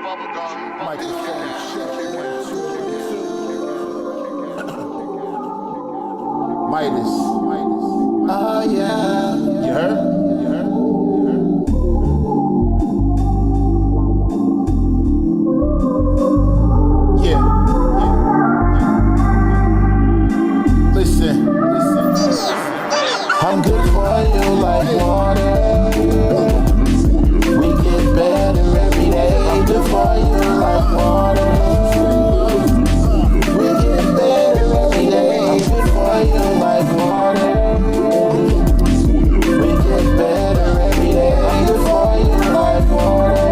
Microphone check. 1, 2, 1, 2. Midas. Oh yeah. You heard? Listen. I'm good for you like water. We get better every day. I'm good for you like water. We get better every day. I'm good for you like water. We get better every day. I'm good for you like water.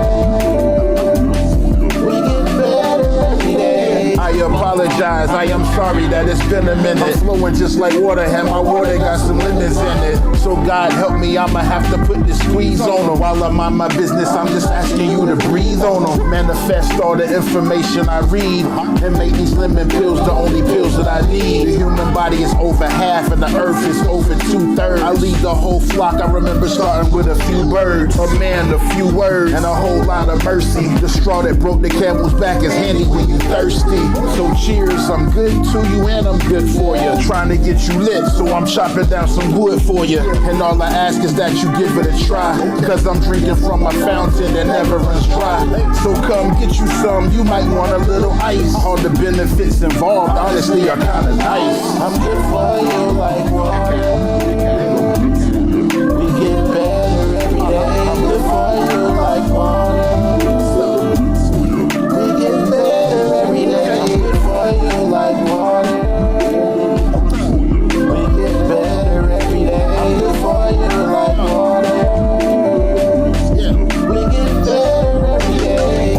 We get better every day. I apologize. I am sorry that it's been a minute. I'm flowing just like water, and my water got some lemons in it. So God help me, I'ma have to put the squeeze on them. While I'm on my business, I'm just asking you to breathe on them. Manifest all the information I read and make these lemon pills the only pills that I need. The human body is over half and the earth is over 2/3. I lead the whole flock. I remember starting with a few birds, a man, a few words, and a whole lot of mercy. The straw that broke the camel's back is handy when you thirsty. So cheers, I'm good to you and I'm good for you. Trying to get you lit, so I'm chopping down some wood for you. And all I ask is that you give it a try, cause I'm drinking from a fountain that never runs dry. So come get you some, you might want a little ice. All the benefits involved honestly are kinda nice. I'm good for you like water. We get better every day. I'm good for you like water. We get better every day. I'm good for you like water. We get better every day. I'm good for you like water. Yeah. We get better every day.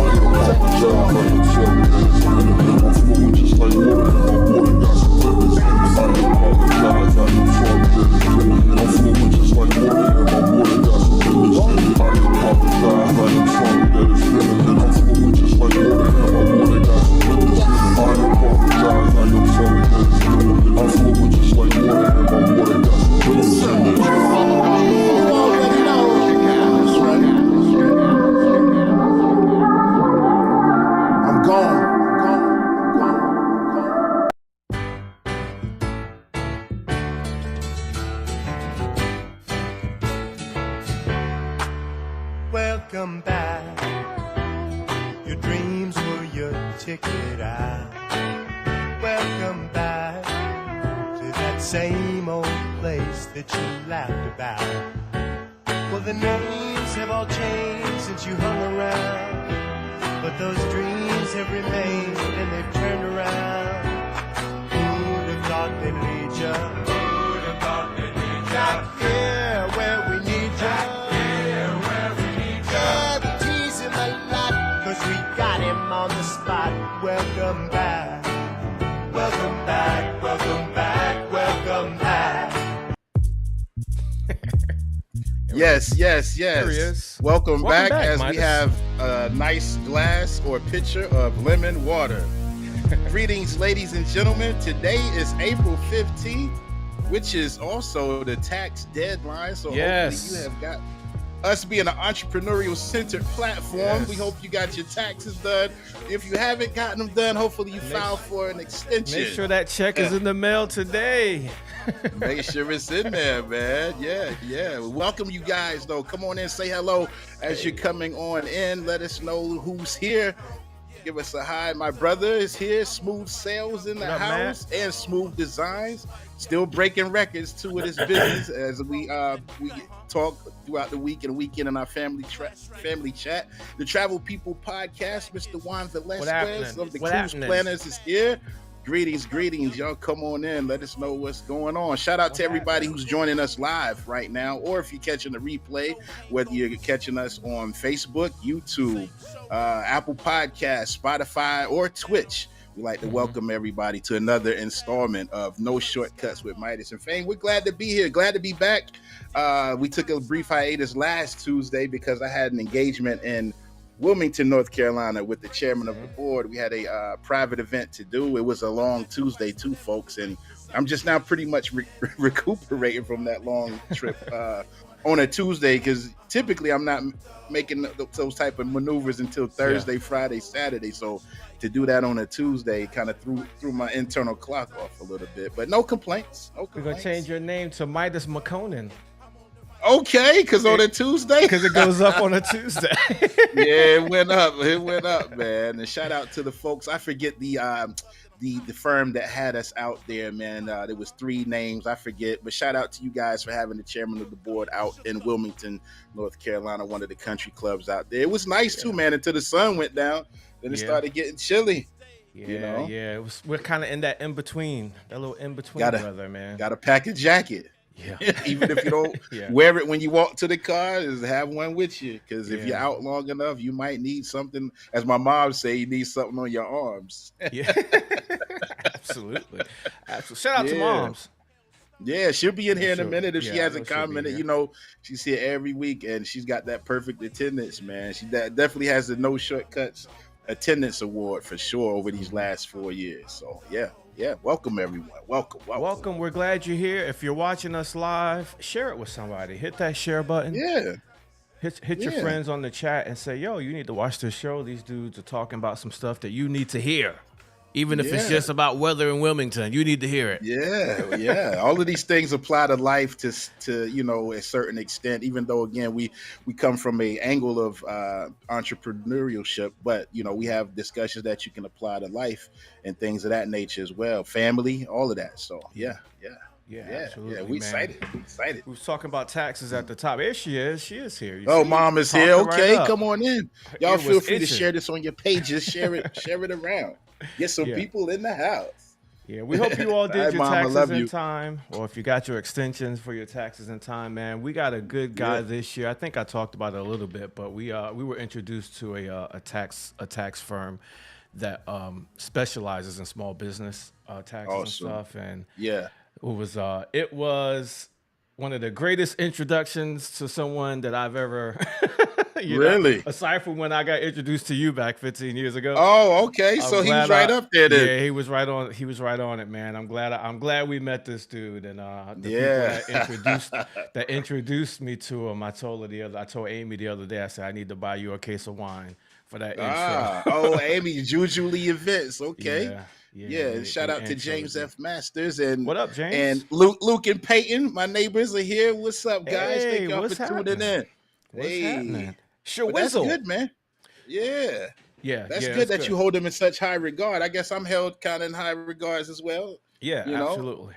I'm gone. Welcome back. Your dreams were your ticket out. Welcome back to that same old place that you laughed about. Well, the names have all changed since you hung around, but those dreams have remained and they've turned around. Who'd have thought they'd lead ya? Who'd have thought they'd lead ya? Back here where we need ya. Cause we got him on the spot. Welcome back. Welcome back. Welcome back. Welcome back. Yes. There he is. Welcome back as Midas. we have a nice glass or pitcher of lemon water. Greetings, ladies and gentlemen. Today is April 15th, which is also the tax deadline. So Yes. hopefully you have got us being an entrepreneurial centered platform. Yes. We hope you got your taxes done. If you haven't gotten them done, hopefully you filed for an extension. Make sure that check is in the mail today. Make sure it's in there, man. Yeah. Welcome you guys, though. Come on in, say hello as you're coming on in. Let us know who's here. Give us a hi. My brother is here. Smooth Sales in the What up, house and Smooth Designs. Still breaking records too with his business as we talk throughout the week and weekend in our family chat. The Travel People Podcast. Mr. Juan Velasquez of the Cruise Planners is here. Greetings. Y'all come on in. Let us know what's going on. Shout out to everybody who's joining us live right now, or if you're catching the replay, whether you're catching us on Facebook, YouTube, Apple Podcasts, Spotify, or Twitch. We'd like to welcome everybody to another installment of No Shortcuts with Midas and Fame. We're glad to be here. Glad to be back. We took a brief hiatus last Tuesday because I had an engagement in Wilmington, North Carolina with the chairman of the board. We had a private event to do. It was a long Tuesday too, folks. And I'm just now pretty much recuperating from that long trip on a Tuesday, because typically I'm not making those type of maneuvers until Thursday, Friday, Saturday. So to do that on a Tuesday kind of threw my internal clock off a little bit. But no complaints. No We're gonna complaints. change your name to Midas McConan. Okay, because on a Tuesday, because it goes up on a Tuesday. Yeah, it went up. It went up, man. And shout out to the folks. I forget the firm that had us out there, man. There was 3 names. I forget, but shout out to you guys for having the chairman of the board out in Wilmington, North Carolina, one of the country clubs out there. It was nice too, man, until the sun went down. Then it started getting chilly. Yeah, you know? yeah. We're kind of in that in between, that little in between weather, man. Got to pack a jacket. Yeah. Even if you don't wear it when you walk to the car, is have one with you. Because if you're out long enough, you might need something. As my mom say, you need something on your arms. Yeah. Absolutely. Shout out to moms. Yeah, she'll be in here in a minute if she hasn't commented. Here. You know, she's here every week and she's got that perfect attendance, man. She definitely has the no shortcuts attendance award for sure over these last 4 years. So yeah, welcome everyone. Welcome. We're glad you're here. If you're watching us live, share it with somebody. Hit that share button. Yeah. Hit your friends on the chat and say, yo, you need to watch this show. These dudes are talking about some stuff that you need to hear. Even if it's just about weather in Wilmington, you need to hear it. Yeah. All of these things apply to life to you know, a certain extent, even though, again, we come from a angle of entrepreneurship, but, you know, we have discussions that you can apply to life and things of that nature as well. Family, all of that. So, yeah. Absolutely. Yeah, we excited. We was talking about taxes at the top. There she is. She is here. Mom is here. Okay, come on in. Y'all feel free to itching. share this on your pages. Share it around. Get some people in the house. Yeah, we hope you all did your Mom, taxes in time, or if you got your extensions for your taxes in time, man. We got a good guy this year. I think I talked about it a little bit, but we were introduced to a tax firm that specializes in small business taxes and stuff. And it was one of the greatest introductions to someone that I've ever really know, aside from when I got introduced to you back 15 years ago. Oh, okay. So he was right up there then. Yeah, he was right on it, man. I'm glad we met this dude, and the people that introduced me to him. I told Amy the other day, I said I need to buy you a case of wine for that intro. Amy, Julie Events. Okay. Yeah, shout out to James F. Masters and what up, James? And Luke and Peyton, my neighbors are here. What's up, guys? Hey, Thank y'all for tuning in. What's happening? That's good, man. Yeah, that's good that you hold them in such high regard. I guess I'm held kind of in high regards as well. Yeah, absolutely.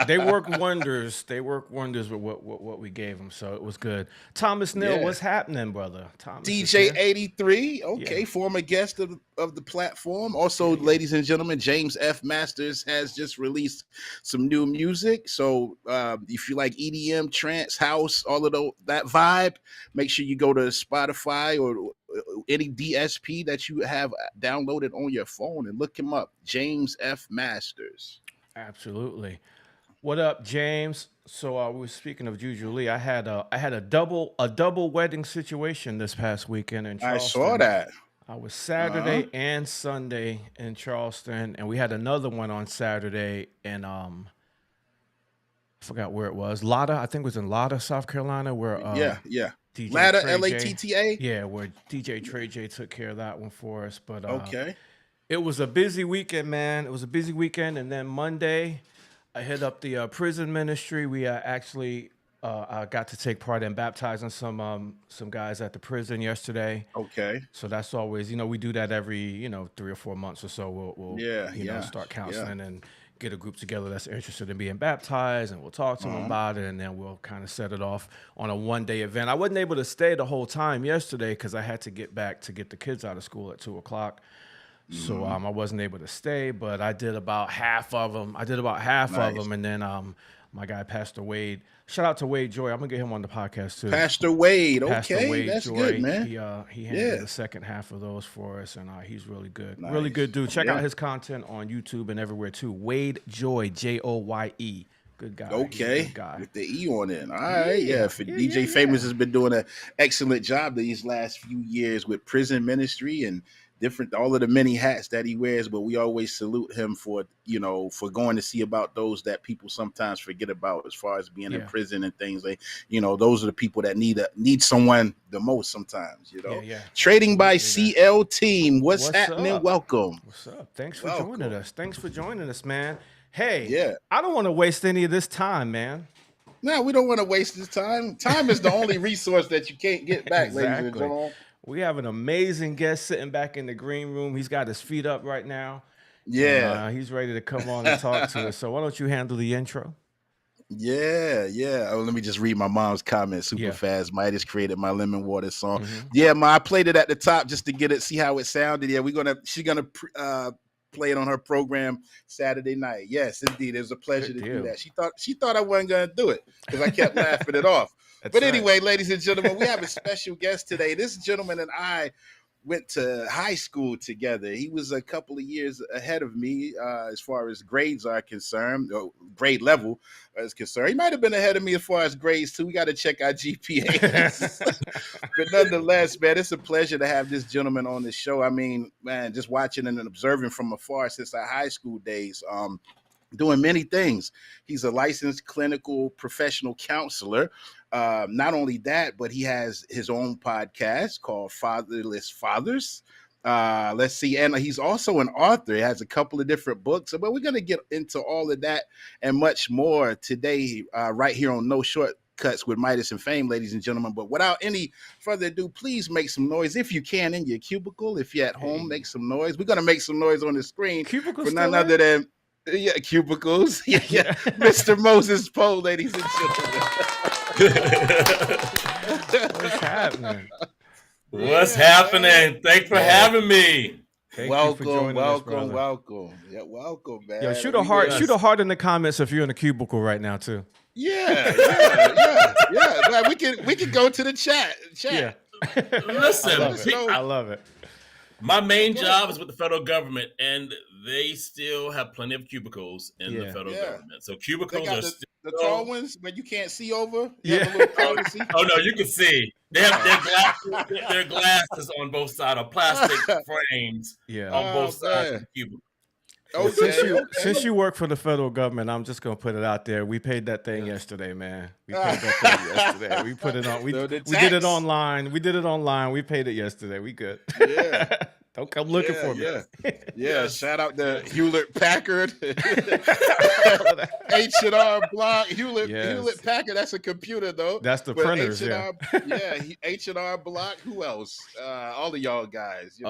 They work wonders. They work wonders with what we gave them. So it was good. Thomas Neal, what's happening, brother? Thomas DJ 83, former guest of the platform. Also, ladies and gentlemen, James F. Masters has just released some new music. So if you like EDM, trance, house, all of that vibe, make sure you go to Spotify or any DSP that you have downloaded on your phone and look him up, James F. Masters. Absolutely. What up, James? So we were speaking of Juju Lee. I had a double wedding situation this past weekend in Charleston. I saw that. I was Saturday and Sunday in Charleston, and we had another one on Saturday in I forgot where it was. Latta, I think it was in Latta, South Carolina, where DJ Latta, LATTA? Yeah, where DJ Trey J took care of that one for us. But it was a busy weekend, man. It was a busy weekend. And then Monday, I hit up the prison ministry. We actually I got to take part in baptizing some guys at the prison yesterday. Okay. So that's always, we do that every, 3 or 4 months or so. We'll start counseling and get a group together that's interested in being baptized, and we'll talk to them about it, and then we'll kind of set it off on a one-day event. I wasn't able to stay the whole time yesterday because I had to get back to get the kids out of school at 2:00. So I wasn't able to stay, but I did about half of them. of them, and then my guy, Pastor Wade. Shout out to Wade Joy. I'm going to get him on the podcast, too. Pastor Wade. Pastor Okay, Wade that's Joy. good, man. He handled the second half of those for us, and he's really good. Nice. Really good dude. Check out his content on YouTube and everywhere, too. Wade Joy, Joye. Good guy. Okay, good guy. With the E on it. All right, DJ Famous has been doing an excellent job these last few years with prison ministry and different, all of the many hats that he wears, but we always salute him for, for going to see about those that people sometimes forget about, as far as being in prison and things. Like, those are the people that need someone the most sometimes, Trading by CL team. What's happening? Up? Welcome. What's up? Thanks for joining us. Thanks for joining us, man. Hey, I don't want to waste any of this time, man. No, we don't want to waste this time. Time is the only resource that you can't get back, exactly. ladies and gentlemen. We have an amazing guest sitting back in the green room. He's got his feet up right now. Yeah. And, he's ready to come on and talk to us. So why don't you handle the intro? Yeah. Oh, let me just read my mom's comment super fast. Midas created my lemon water song. Yeah, Ma, I played it at the top just to get it, see how it sounded. Yeah, she's gonna play it on her program Saturday night. Yes, indeed. It was a pleasure to do that. She thought I wasn't gonna do it because I kept laughing it off. But anyway, ladies and gentlemen, we have a special guest today. This gentleman and I went to high school together. He was a couple of years ahead of me as far as grades are concerned, or grade level is concerned. He might have been ahead of me as far as grades too. We got to check our GPAs. But nonetheless, man, it's a pleasure to have this gentleman on the show. I mean, man, just watching and observing from afar since our high school days, doing many things. He's a licensed clinical professional counselor. Not only that, but he has his own podcast called Fatherless Fathers. Let's see. And he's also an author. He has a couple of different books. But we're going to get into all of that and much more today, right here on No Shortcuts with Midas and Fame, ladies and gentlemen. But without any further ado, please make some noise if you can in your cubicle. If you're at home, make some noise. We're going to make some noise on the screen Cubicles for none other than cubicles. Yeah. Mr. Moses Powe, ladies and gentlemen. What's happening? What's happening? Thanks for having me. Welcome. Yeah, welcome, man. Yo, shoot a heart in the comments if you're in a cubicle right now too. Yeah. Man, we can go to the chat. Yeah. Listen, I love it. My main job is with the federal government, and they still have plenty of cubicles in the federal government. So cubicles are still the tall ones, but you can't see over. Oh no, you can see. They have their glasses on both sides, or plastic frames on both sides of the cubicle. Since you work for the federal government, I'm just gonna put it out there. We paid that thing yesterday, man. We paid that thing yesterday. We put it on. We did it online. We paid it yesterday. We good. Yeah. Don't come looking for me. Yeah. Shout out to Hewlett Packard, H&R Block, Hewlett Packard. That's a computer though. That's the printers. H&R Block. Who else? All of y'all guys.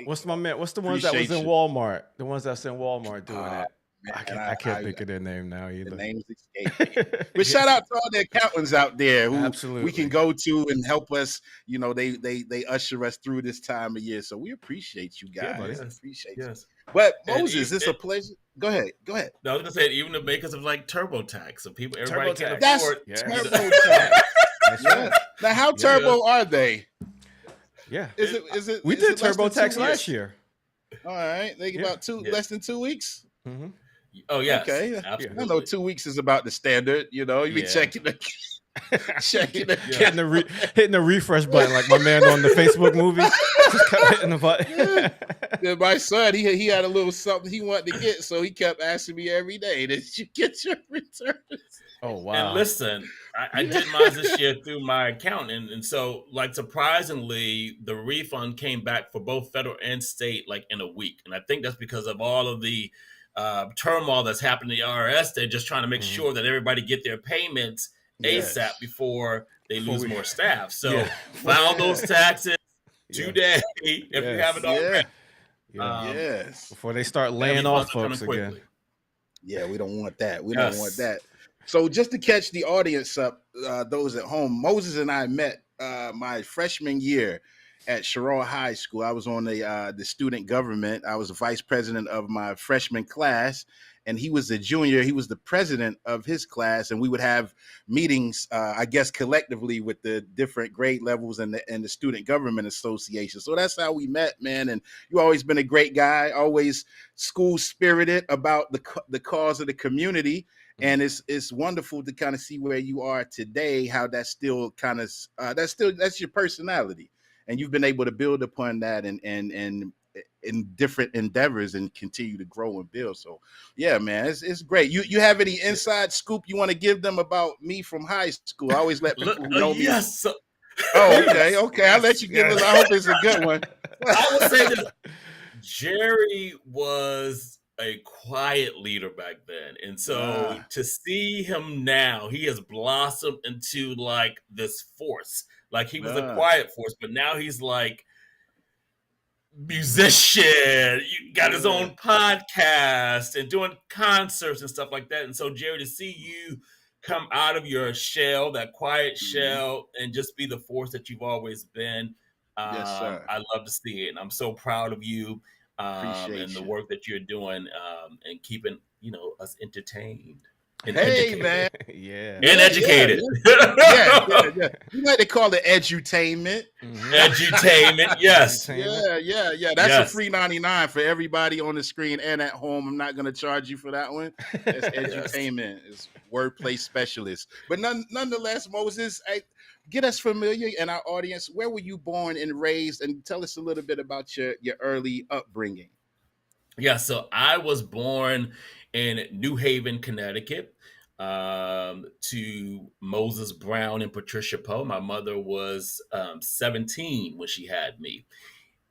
What's my man? What's the ones that was in Walmart? The ones that's in Walmart doing that. I can't think of their name now either. The names escape me. But shout out to all the accountants out there who we can go to and help us. They usher us through this time of year. So we appreciate you guys. Appreciate you. But Moses, it's a pleasure. Go ahead. No, I was gonna say even the makers of like TurboTax, so everybody can afford. That's TurboTax. That's right. Now, how turbo are they? Yeah. Is it? We did TurboTax last year. All right, they about less than 2 weeks. Mm-hmm. Oh yeah. Okay. Absolutely. I know 2 weeks is about the standard. You be checking the hitting the refresh button like my man on the Facebook movie. Just kept hitting the button. Yeah, my son, he had a little something he wanted to get, so he kept asking me every day, "Did you get your returns?" Oh wow! And listen, I did mine this year through my accountant, and so like surprisingly, the refund came back for both federal and state like in a week, and I think that's because of all of the turmoil that's happening in the IRS. They're just trying to make sure that everybody get their payments ASAP before they lose more staff. So file those taxes today if you haven't already. Before they start laying off folks again. Yeah, we don't want that. We don't want that. So just to catch the audience up, those at home, Moses and I met my freshman year at Sherrall High School. I was on the student government. I was the vice president of my freshman class, and he was a junior. He was the president of his class, and we would have meetings, I guess, collectively with the different grade levels and the Student Government Association. So that's how we met, man. And you've always been a great guy, always school spirited about the cause of the community. And it's wonderful to kind of see where you are today, how that's still kind of that's your personality. And you've been able to build upon that and in different endeavors and continue to grow and build. So yeah, man, it's great. You have any inside scoop you want to give them about me from high school? I always let people who know me. Yes. Oh, okay. I'll let you give us. I hope it's a good one. I will say this: Jerry was a quiet leader back then, and so to see him now, he has blossomed into like this force. Like he was a quiet force, but now he's like musician, got his own podcast and doing concerts and stuff like that. And so, Jerry, to see you come out of your shell, that quiet shell, and just be the force that you've always been, yes, sir. I love to see it. And I'm so proud of you Appreciate and the you. work that you're doing and keeping, us entertained. And hey, educated. man. And educated. Yeah. You like to call it edutainment. Edutainment, yes. Yeah. That's a free 99 for everybody on the screen and at home. I'm not going to charge you for that one. It's edutainment. It's wordplay specialist. But nonetheless, Moses, get us familiar and our audience. Where were you born and raised? And tell us a little bit about your early upbringing. Yeah, so I was born in New Haven, Connecticut, to Moses Brown and Patricia Powe. My mother was 17 when she had me.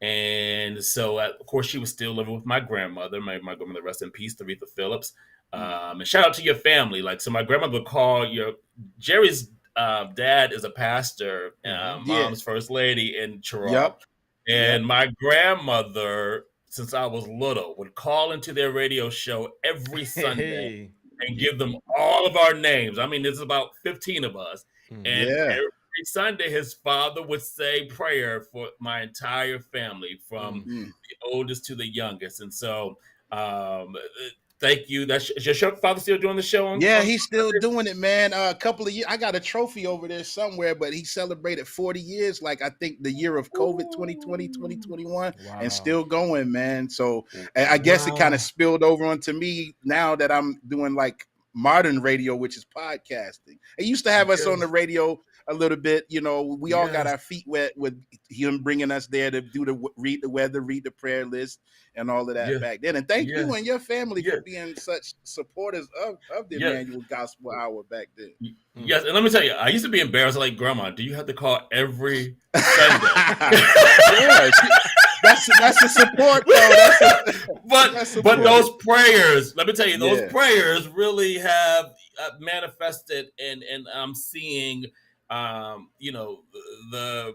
And so, of course, she was still living with my grandmother. My grandmother, rest in peace, Aretha Phillips. And shout out to your family. So my grandmother would call Jerry's dad is a pastor, mom's first lady in Toronto. And my grandmother, since I was little, would call into their radio show every Sunday and give them all of our names. I mean, there's about 15 of us. And every Sunday, his father would say prayer for my entire family, from the oldest to the youngest. And so, thank you. Is your father still doing the show? He's still doing it, man. A couple of years. I got a trophy over there somewhere, but he celebrated 40 years, I think the year of COVID 2020, 2021, and still going, man. So I guess it kind of spilled over onto me now that I'm doing modern radio, which is podcasting. He used to have us on the radio a little bit, we all got our feet wet with him bringing us there to read the weather, read the prayer list, and all of that back then. And thank you and your family for being such supporters of the Emmanuel Gospel Hour back then. Yes, and let me tell you, I used to be embarrassed. Like, Grandma, do you have to call every Sunday? That's the support, though. But those prayers, let me tell you, those prayers really have manifested, and I'm seeing the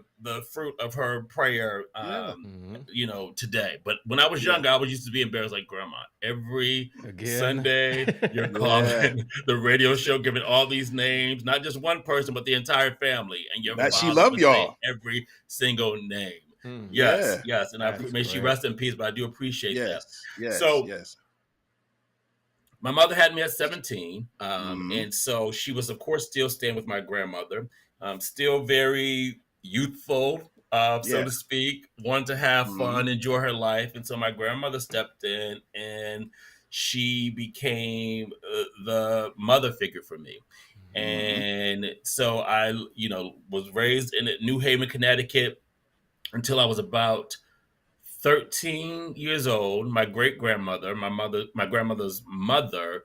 fruit of her prayer, today. But when I was younger, I was used to be embarrassed, like, Grandma, every Sunday you're calling the radio show, giving all these names, not just one person, but the entire family. And she loved y'all. Every single name. Yes. And may she rest in peace, but I do appreciate that. Yes. My mother had me at 17. And so she was, of course, still staying with my grandmother. Still very youthful, so to speak, wanted to have fun, enjoy her life. And so my grandmother stepped in and she became the mother figure for me. And so I, was raised in New Haven, Connecticut until I was about 13 years old. My great-grandmother, my grandmother's mother,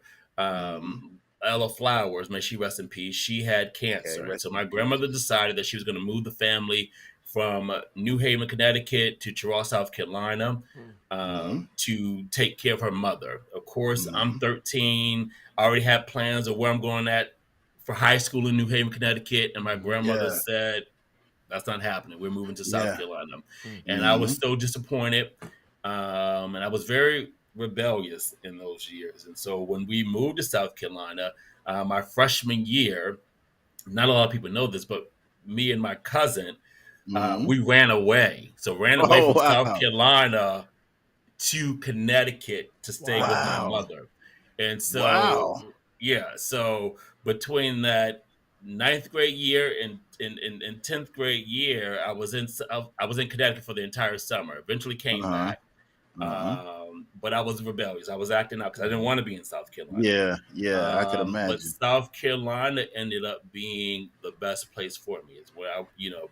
Ella Flowers, may she rest in peace, she had cancer. And so my grandmother decided that she was going to move the family from New Haven, Connecticut to Toronto, South Carolina, to take care of her mother. Of course, I'm 13. I already had plans of where I'm going for high school in New Haven, Connecticut. And my grandmother said, that's not happening. We're moving to South Carolina. And I was so disappointed. And I was very rebellious in those years. And so when we moved to South Carolina, my freshman year, not a lot of people know this, but me and my cousin, we ran away. So ran away from South Carolina to Connecticut to stay with my mother. And so, so between that 9th grade year and 10th grade year, I was in Connecticut for the entire summer. Eventually came back. But I was rebellious. I was acting out because I didn't want to be in South Carolina. I could imagine. But South Carolina ended up being the best place for me. It's where I,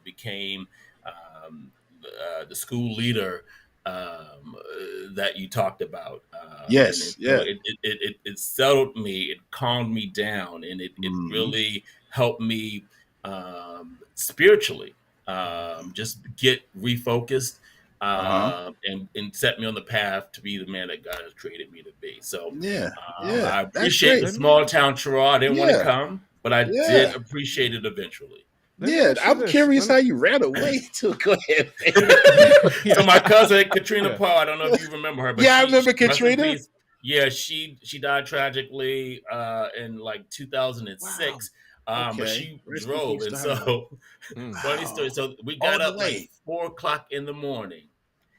became the school leader that you talked about. Yes, So yeah. it settled me, it calmed me down, and it really helped me spiritually just get refocused and set me on the path to be the man that God has created me to be. So Yeah, I that's appreciate great. the small town Troy. I didn't want to Yeah, come, but I did yeah, appreciate it eventually. Let me yeah. ask you I'm this. curious how you ran away to go ahead. So my cousin Katrina Yeah. Powe, I don't know if you remember her, but Yeah, I she remember rest in Katrina. peace. Yeah, she died tragically in like Wow. 2006. But Okay. she Rest in drove, peace and to her. so funny story. Wow. So we All got the up like way. 4 o'clock in the morning,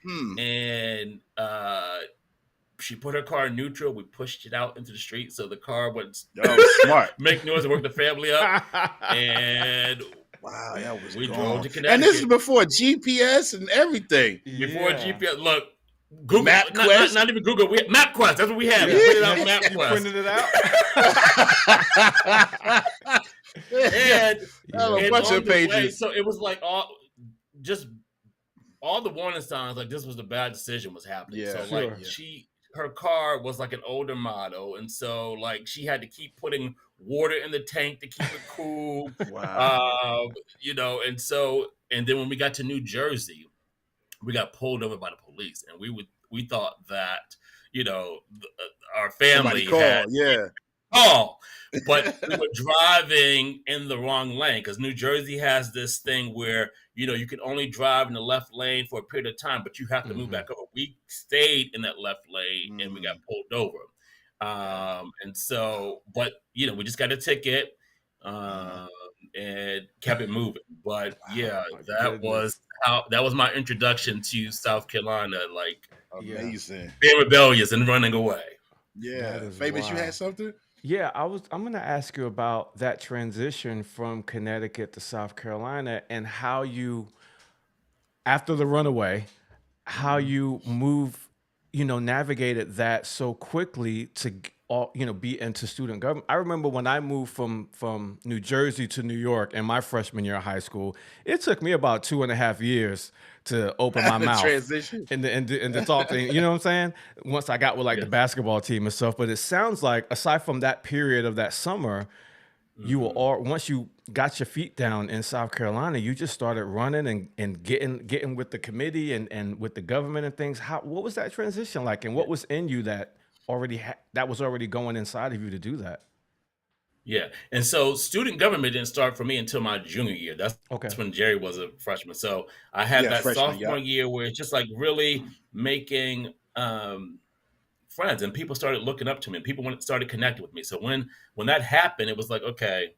Hmm. and she put her car in neutral. We pushed it out into the street so the car would Oh, smart. make noise and work the family up, and Wow, that was we drove gone. to And this is Connecticut. before GPS and everything. Before Yeah. GPS, look, Google, MapQuest. not even Google. We had MapQuest. That's what we had. Yeah. We printed out You MapQuest, printed it out? and A and bunch on of the way, pages. so it was like just all the warning signs, like this was a bad decision was happening. Yeah, So Sure. like her car was like an older model, and so like she had to keep putting water in the tank to keep it cool. Wow. And then when we got to New Jersey, we got pulled over by the police, and we thought that our Somebody family had call. Yeah. but we were driving in the wrong lane because New Jersey has this thing where you can only drive in the left lane for a period of time, but you have to move back over. We stayed in that left lane and we got pulled over. And so, but we just got a ticket and kept it moving. But yeah, that was my introduction to South Carolina, like Amazing. being rebellious and running away. Yeah. That is Famous, you wild. had something? Yeah, I'm gonna ask you about that transition from Connecticut to South Carolina and how you, after the runaway, how you move, navigated that so quickly to be into student government. I remember when I moved from New Jersey to New York in my freshman year of high school, it took me about 2.5 years to open my The mouth transition. and to talk to, you know what I'm saying? Once I got with like the basketball team and stuff. But it sounds like aside from that period of that summer, you were all, once you got your feet down in South Carolina, you just started running and getting with the committee and with the government and things. What was that transition like, and what was in you that that was already going inside of you to do that? Yeah. And so student government didn't start for me until my junior year. That's Okay. when Jerry was a freshman. So I had that Freshman. sophomore year where it's just like really making friends, and people started looking up to me, and people started connecting with me. So when that happened, it was like, okay,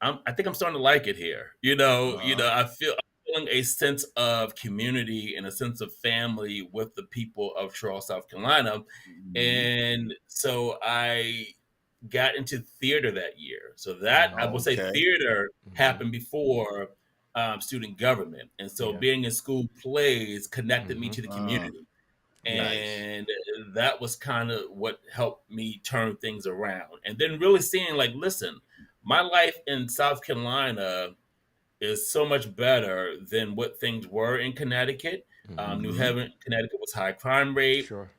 I think I'm starting to like it here. I'm feeling a sense of community and a sense of family with the people of Charles, South Carolina. And so I got into theater that year. So that I would say theater happened before student government. And so being in school plays connected me to the community. And that was kind of what helped me turn things around. And then really seeing like, listen, my life in South Carolina is so much better than what things were in Connecticut. New Haven, Connecticut was high crime rate. Sure.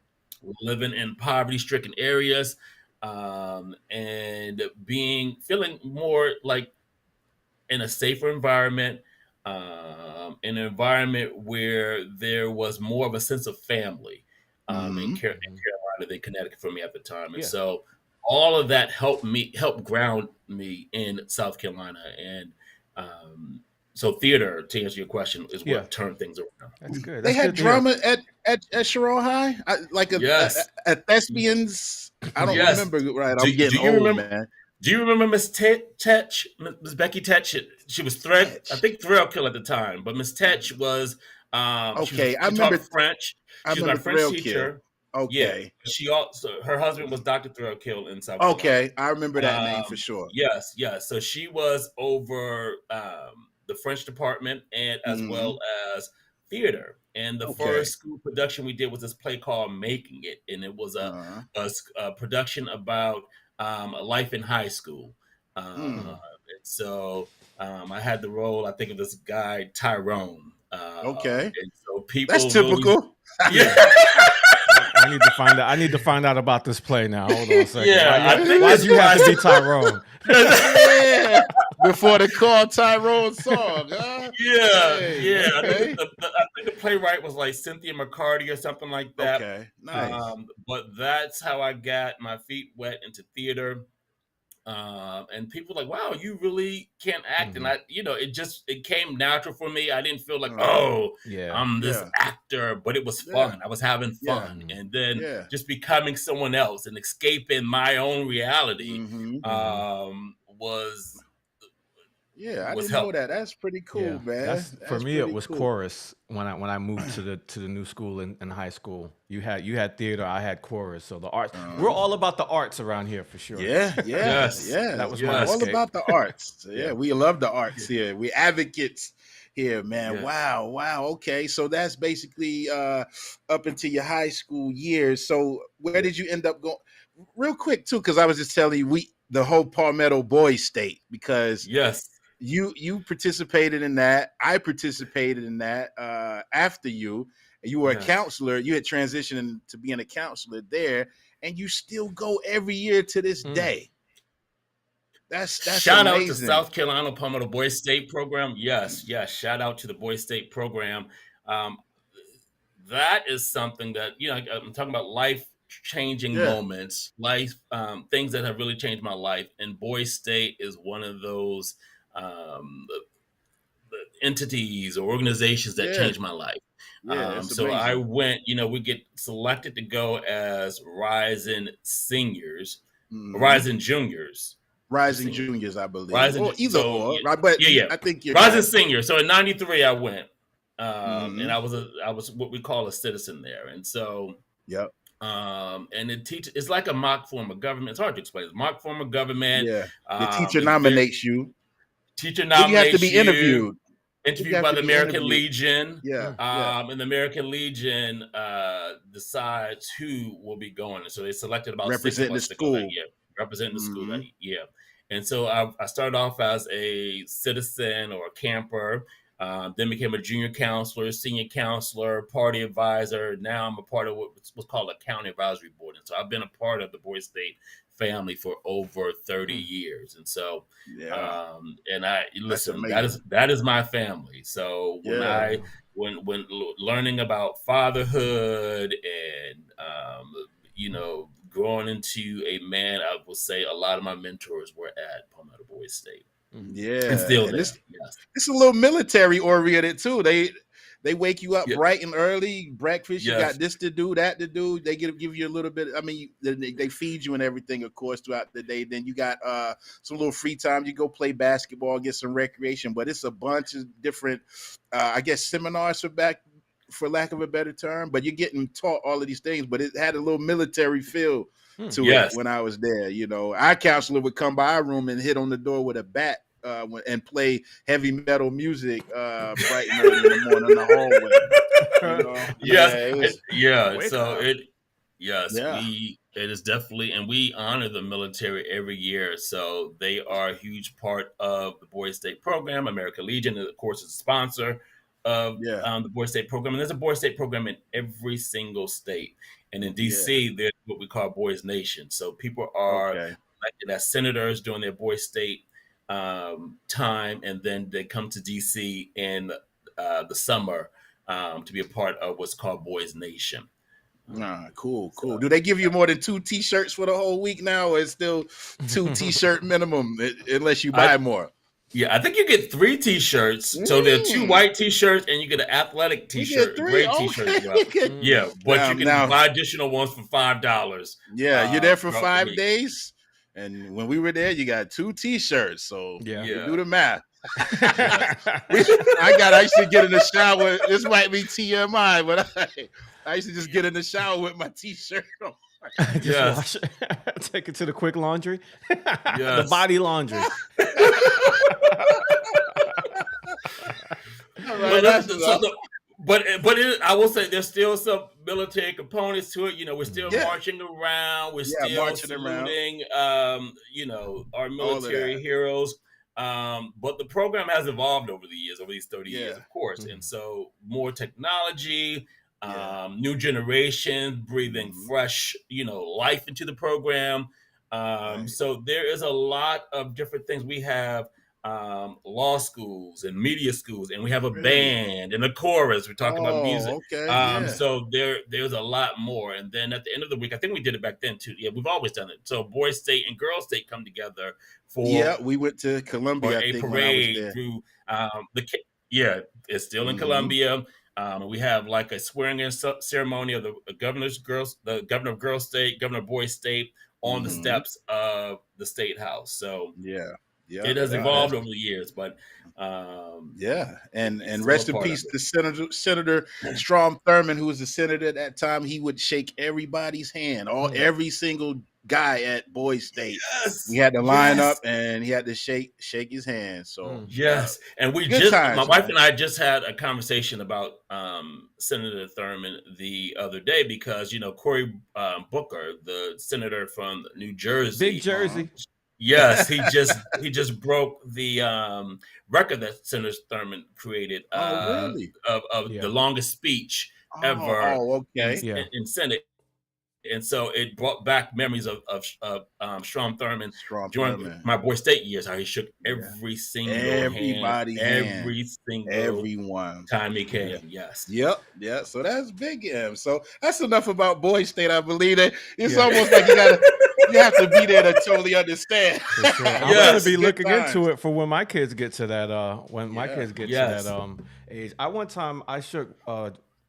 Living in poverty-stricken areas, and feeling more like in a safer environment, an environment where there was more of a sense of family in Carolina than Connecticut for me at the time. And so all of that helped ground me in South Carolina. And so theater, to answer your question, is what turned things around. That's good. They That's had good to hear. drama at Sharon High, like a thespians. I don't remember right. I'm getting old, man. Do you remember Miss Tetch, Miss Becky Tetch? She was I think Thrill Kill at the time, but Miss Tetch was okay. She taught French. She was my French teacher. Okay. Yeah. She also, her husband was Dr. Thrill Kill in South Carolina. Okay, I remember that name for sure. Yes. So she was over the French department and as well as theater. And the first school production we did was this play called Making It, and it was a production about life in high school. And so I had the role, I think, of this guy Tyrone. Okay, and so people that's typical. Yeah. I need to find out. I need to find out about this play now. Hold on a second. Yeah, why'd you have to be Tyrone? Yeah. Before the Call Tyrone song, huh? Yeah, Hey, yeah. okay. I think the playwright was like Cynthia McCarty or something like that. Okay, nice. But that's how I got my feet wet into theater. And people were like, wow, you really can't act. And it came natural for me. I didn't feel like, I'm this actor, but it was fun. I was having fun. And then just becoming someone else and escaping my own reality was I didn't know that. That's pretty cool, man. For me, it was chorus when I moved to the new school in high school. You had theater, I had chorus. So the arts, we're all about the arts around here for sure. Yes. That was my escape. All about the arts. We love the arts here. We advocates here, man. Wow. Okay, so that's basically up into your high school years. So where did you end up going? Real quick too, because I was just telling you, the whole Palmetto Boys State, because you participated in that. I participated in that after you. You were a counselor. You had transitioned to being a counselor there, and you still go every year to this day. That's shout amazing. out to South Carolina Palmetto Boys State program. Yes. Shout out to the Boys State program. That is something that, I'm talking about life-changing moments, things that have really changed my life. And Boys State is one of those entities or organizations that changed my life. So I went, we get selected to go as Rising Seniors, Rising Juniors. Rising Juniors, I believe. Rising, either or, right? But I think you're Rising Senior. So in '93, I went, and I was what we call a citizen there, and so and it's like a mock form of government. It's hard to explain. It's a mock form of government. The teacher nominates you. Teacher nominates you. You have to be interviewed. Interviewed by the American Legion. And the American Legion decides who will be going. And so they selected about representing the school. Representing the school that year. And so I started off as a citizen or a camper, then became a junior counselor, senior counselor, party advisor. Now I'm a part of what's called a county advisory board. And so I've been a part of the Boys State family for over 30 years. And so, and I listen, that is my family. So when learning about fatherhood and, growing into a man, I will say a lot of my mentors were at Palmetto Boys State. And still there. It's a little military oriented too. They wake you up bright and early, breakfast. You got this to do, that to do. They give you a little bit. I mean, they feed you and everything, of course, throughout the day. Then you got some little free time. You go play basketball, get some recreation. But it's a bunch of different, I guess, seminars for lack of a better term. But you're getting taught all of these things. But it had a little military feel to it when I was there. Our counselor would come by our room and hit on the door with a bat. And play heavy metal music bright and early in the morning in the hallway. It is definitely, and we honor the military every year. So they are a huge part of the Boys State program. American Legion, of course, is a sponsor of the Boys State program. And there's a Boys State program in every single state. And in DC, there's what we call Boys Nation. So people are elected as senators during their Boys State time, and then they come to DC in the summer to be a part of what's called Boys Nation. Cool. Do they give you more than 2 T-shirts for the whole week now, or it's still 2 T-shirt minimum unless you buy more? Yeah, I think you get 3 T-shirts. So there are 2 white T-shirts, and you get an athletic T-shirt, a gray T-shirt as well. Yeah, but you can buy additional ones for $5. Yeah, you're there for 5 days. And when we were there, you got 2 T-shirts. So you do the math. I used to get in the shower. This might be TMI, but I used to just get in the shower with my T-shirt on. Wash it. Take it to the quick laundry. The body laundry. All right, I will say there's still some military components to it. We're still marching around. We're still saluting, our military heroes. But the program has evolved over the years, over these 30 years, of course. And so more technology, new generation breathing fresh, life into the program. So there is a lot of different things. We have law schools and media schools, and we have a band and a chorus. We're talking about music. So there's a lot more. And then at the end of the week, I think we did it back then too. Yeah, we've always done it. So Boys State and Girls State come together for we went to Columbia, a parade through it's still in Columbia. We have like a swearing-in ceremony of the governor of Girls State, Governor of Boys State on the steps of the State House. So it has evolved over the years, but and rest in peace to Senator Strom Thurmond, who was the senator at that time. He would shake everybody's hand, every single guy at Boys State. We had to line up, and he had to shake his hand. So and my wife and I just had a conversation about Senator Thurmond the other day, because Cory Booker, the senator from New Jersey, Big Jersey. Yes, he just broke the record that Senator Thurmond created of the longest speech ever in Senate. And so it brought back memories of Strom Thurmond during my Boy State years, how he shook every single everybody's hand, everyone time he came. So that's big M. So that's enough about Boy State. I believe that it's almost like you have to be there to totally understand. Sure. I'm gonna be looking into it for when my kids get to that to that age. One time I shook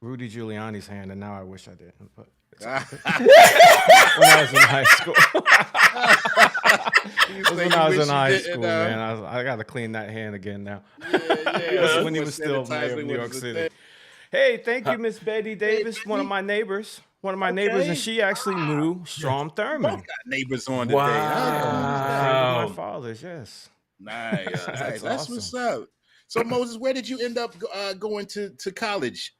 Rudy Giuliani's hand, and now I wish I didn't. But when I was in high school. When I was in high school, man, I got to clean that hand again now. That's when he was still mayor of New York City. Hey, thank you, Miss Betty Davis, one of my neighbors. And she actually knew Strom Thurmond. Both got neighbors on today. Wow. My father's, yes. Nice. That's awesome. What's up. So Moses, where did you end up going to college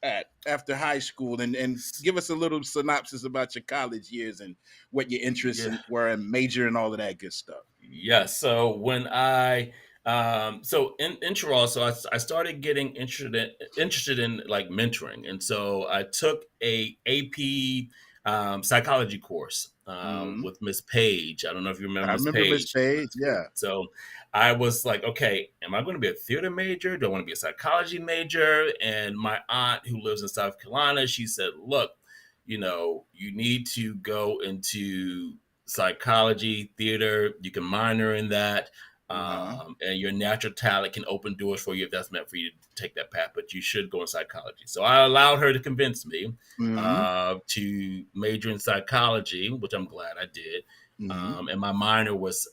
after high school, and give us a little synopsis about your college years and what your interests were and major and all of that good stuff. So when I in Toronto, I started getting interested in like mentoring, and so I took a AP psychology course with Miss Page. I don't know if you remember. I remember Miss Page. Yeah. So I was like, okay, am I going to be a theater major? Do I want to be a psychology major? And my aunt, who lives in South Carolina, she said, look, you need to go into psychology, theater. You can minor in that. And your natural talent can open doors for you if that's meant for you to take that path, but you should go in psychology. So I allowed her to convince me to major in psychology, which I'm glad I did. And my minor was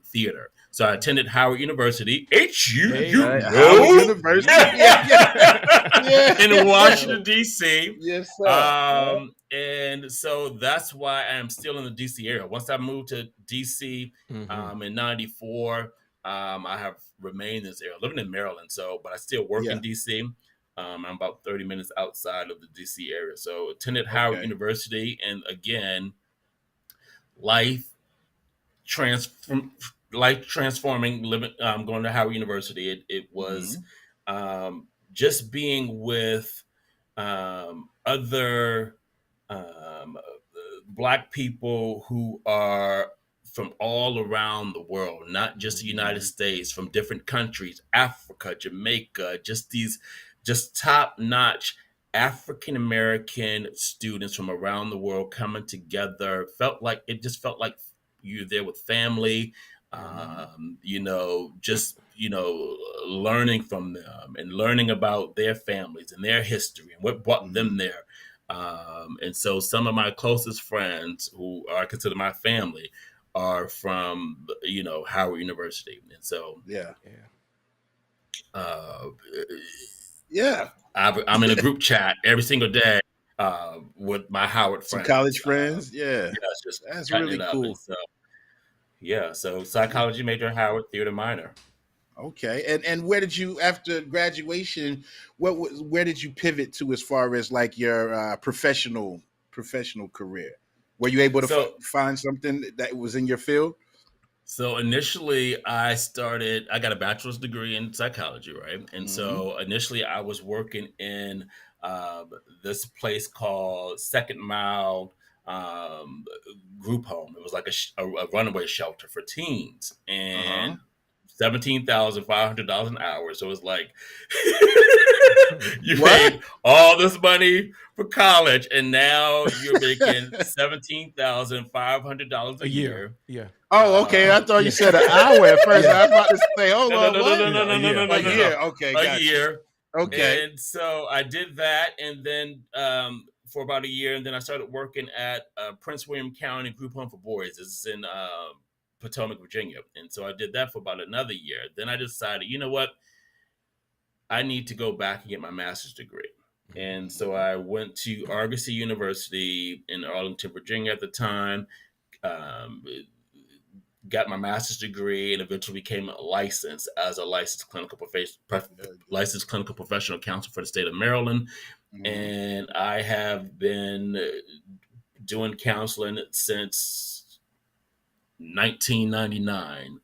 theater. So I attended Howard University, Howard University in Washington, D.C. Yes, sir. And so that's why I'm still in the D.C. area. Once I moved to D.C. In 94, I have remained in this area, living in Maryland. But I still work in D.C. I'm about 30 minutes outside of the D.C. area. So attended Howard University, and again, life transforming living, going to Howard University. It was just being with other Black people who are from all around the world, not just the United States, from different countries, Africa, Jamaica, just top-notch African American students from around the world coming together. It felt like you're there with family, learning from them and learning about their families and their history and what brought them there. And so some of my closest friends, who I consider my family, are from, Howard University. And so, I'm in a group chat every single day with my Howard friends. Some college friends. That's really cool. So psychology major, Howard, theater minor. Okay. And where did you, after graduation, where did you pivot to as far as like your professional career? Were you able to find something that was in your field? So initially I got a bachelor's degree in psychology, right? And so initially I was working in this place called Second Mile Group Home. It was like a runaway shelter for teens, and $17,500 an hour. So it's like you paid all this money for college, and now you're making $17,500 a year. Yeah. Oh, okay. I thought you said an hour at first. I was about to say, hold on, no, a year. Okay, a year. Okay. And so I did that, and then for about a year, and then I started working at Prince William County Group Home for Boys. This is in Potomac, Virginia. And so I did that for about another year. Then I decided, you know what? I need to go back and get my master's degree. And so I went to Argosy University in Arlington, Virginia at the time, got my master's degree, and eventually became licensed as a licensed clinical professional counselor for the state of Maryland. And I have been doing counseling since 1999,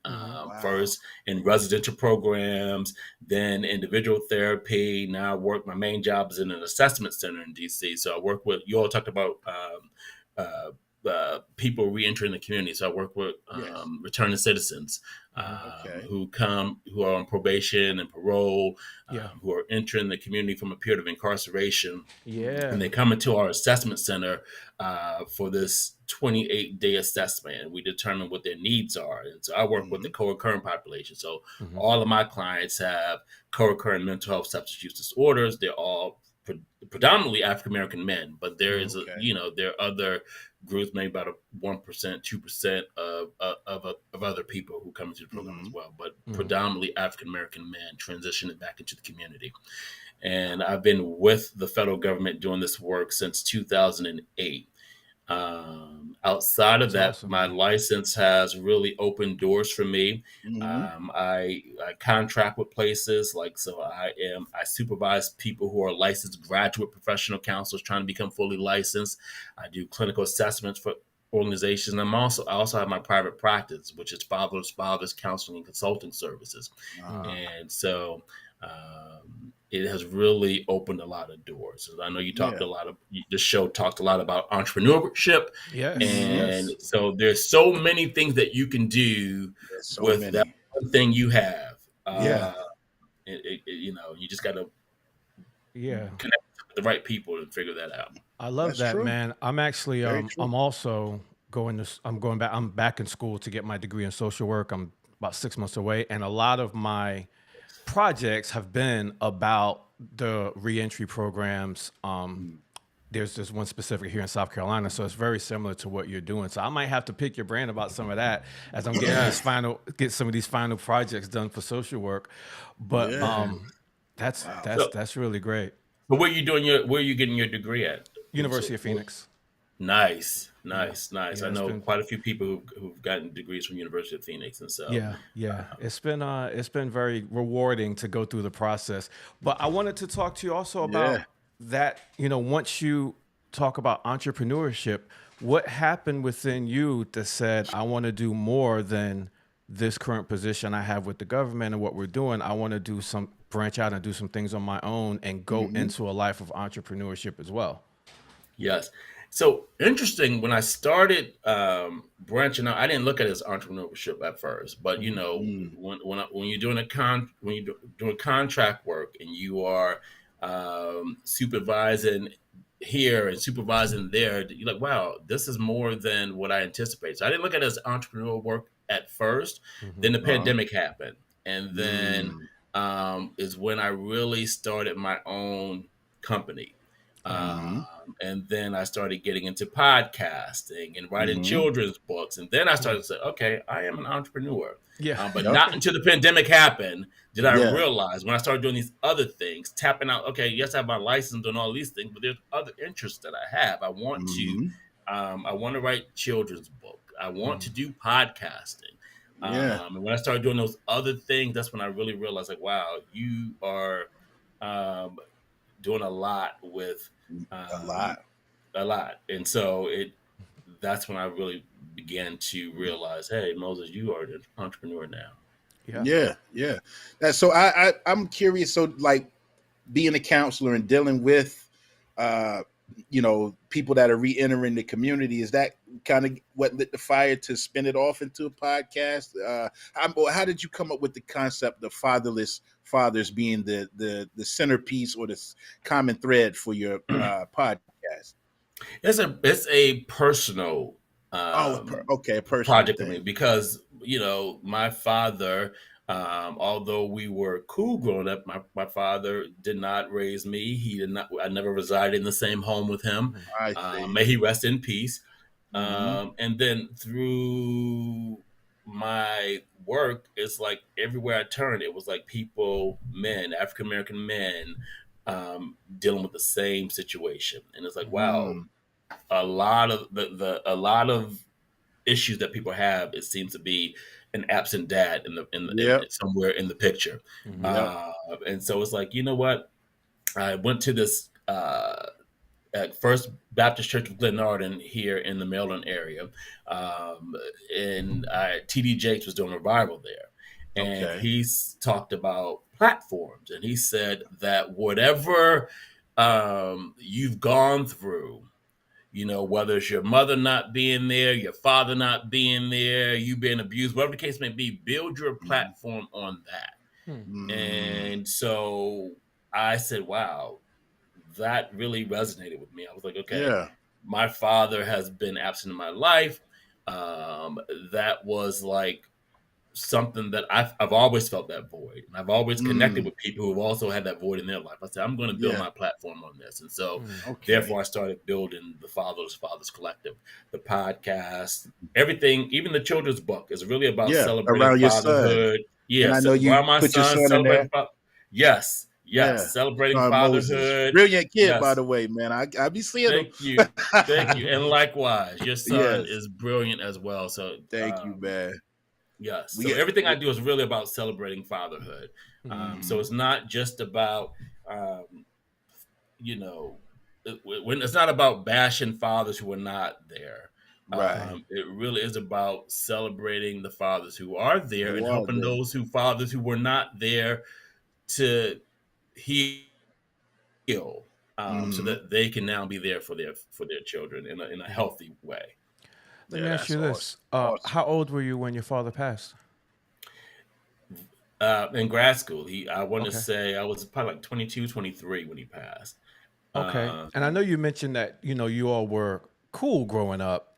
first in residential programs, then individual therapy. Now my main job is in an assessment center in DC. So I work with, you all talked about people re-entering the community. So I work with returning citizens who are on probation and parole, who are entering the community from a period of incarceration. And they come into our assessment center for this 28-day assessment, and we determine what their needs are. And so I work with the co-occurring population. So all of my clients have co-occurring mental health substance use disorders. They're all predominantly African-American men, but there is there are other groups, maybe about 1%, 2% of other people who come into the program as well, but predominantly African-American men transitioning back into the community. And I've been with the federal government doing this work since 2008. Outside of that, my license has really opened doors for me. I contract with places I supervise people who are licensed graduate professional counselors trying to become fully licensed. I do clinical assessments for organizations. I also have my private practice, which is fathers counseling and consulting services. And so it has really opened a lot of doors. I know you talked this show talked a lot about entrepreneurship. And so there's so many things that you can do with that one thing you have. You just got to connect with the right people and figure that out. I love that, man. I'm actually, I'm back in school to get my degree in social work. I'm about 6 months away. And a lot of my projects have been about the reentry programs. There's this one specific here in South Carolina, so it's very similar to what you're doing. So I might have to pick your brain about some of that as I'm getting get some of these final projects done for social work. But that's really great. But where are you getting your degree at? University of Phoenix. Nice. I know quite a few people who've gotten degrees from University of Phoenix, and so it's been very rewarding to go through the process. But I wanted to talk to you also about that. Once you talk about entrepreneurship, what happened within you that said, I want to do more than this current position I have with the government and what we're doing. I want to branch out and do some things on my own and go into a life of entrepreneurship as well. Yes. So interesting. When I started branching out, I didn't look at it as entrepreneurship at first. But when you're doing doing contract work and you are supervising here and supervising there, you're like, wow, this is more than what I anticipated. So I didn't look at it as entrepreneurial work at first. Then the pandemic happened, and then is when I really started my own company. And then I started getting into podcasting and writing children's books. And then I started to say, okay, I am an entrepreneur. But not until the pandemic happened did I realize, when I started doing these other things, tapping out, okay, yes, I have my license and all these things, but there's other interests that I have. I want to write children's book. I want to do podcasting. And when I started doing those other things, that's when I really realized, like, wow, you are doing a lot with a lot. And so that's when I really began to realize, hey, Moses, you are an entrepreneur now. Yeah. So I'm curious. So like being a counselor and dealing with people that are re-entering the community. Is that kind of what lit the fire to spin it off into a podcast? How did you come up with the concept of fatherless fathers being the centerpiece or the common thread for your podcast? It's a personal okay, a personal project for me thing. because my father, although we were cool growing up, my father did not raise me. He did not. I never resided in the same home with him. I see. May he rest in peace. Mm-hmm. And then through my work, it's like everywhere I turned, it was like African American men, dealing with the same situation, and it's like, wow, a lot of a lot of issues that people have, it seems to be an absent dad in somewhere in the picture. And so it's like, you know what? I went to this at First Baptist Church of Glenarden here in the Maryland area, and T.D. Jakes was doing a revival there, and he's talked about platforms, and he said that whatever you've gone through, whether it's your mother not being there, your father not being there, you being abused, whatever the case may be, build your platform on that. And so I said, wow, that really resonated with me. I was like, okay, my father has been absent in my life. That was like something that I've always felt that void, and I've always connected with people who've also had that void in their life. I said, I'm going to build my platform on this, and so therefore I started building the Fathers Collective, the podcast, everything. Even the children's book is really about celebrating around fatherhood. And I know you put your son in there. Yes, celebrating fatherhood. Moses. Brilliant kid, by the way, man. I be seeing him. Thank you, and likewise, your son is brilliant as well. So thank you, man. Yes. So everything I do is really about celebrating fatherhood. So it's not just about, it's not about bashing fathers who are not there. Right. It really is about celebrating the fathers who are there and helping those fathers who were not there to heal, so that they can now be there for their children in a healthy way. Let me ask you this. Awesome. How old were you when your father passed? In grad school. I want to say I was probably like 22, 23 when he passed. Okay. And I know you mentioned that, you all were cool growing up.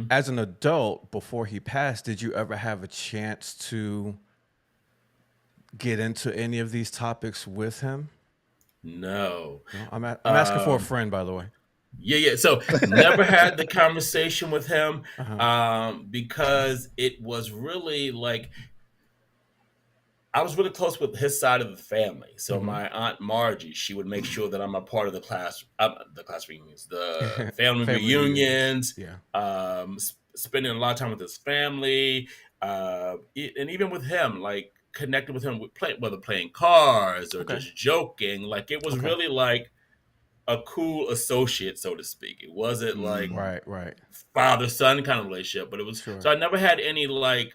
As an adult, before he passed, did you ever have a chance to get into any of these topics with him? No. I'm asking for a friend, by the way. Yeah. So never had the conversation with him, because it was really like I was really close with his side of the family. So my Aunt Margie, she would make sure that I'm a part of the class reunions, the family reunions, spending a lot of time with his family, and even with him, like connected with him, whether playing cards or just joking. Like it was really like a cool associate, so to speak. It wasn't like right father-son kind of relationship, but it was. So I never had any like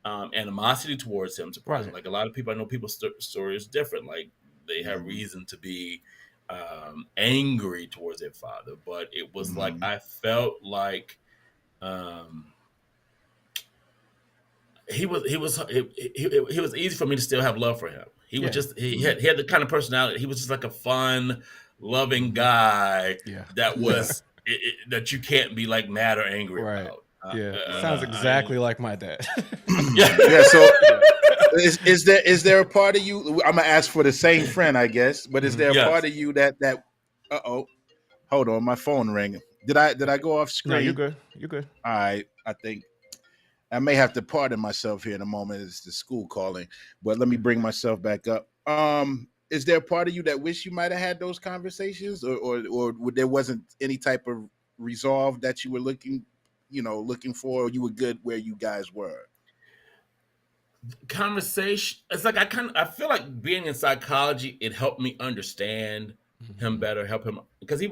animosity towards him. Surprisingly, like a lot of people, I know people's story is different. Like they have reason to be angry towards their father, but it was like I felt like he was easy for me to still have love for him. He was just he had the kind of personality. He was just like a fun, loving guy that was that you can't be like mad or angry about. Sounds exactly like my dad. So is there a part of you? I'm gonna ask for the same friend, I guess, but is there a part of you that hold on, my phone ringing. Did I go off screen? No, you're good. All right, I think I may have to pardon myself here in a moment. It's the school calling, but let me bring myself back up. Is there a part of you that wish you might have had those conversations, or there wasn't any type of resolve that you were looking for, or you were good where you guys were? Conversation. It's like I feel like being in psychology, it helped me understand him better, help him, because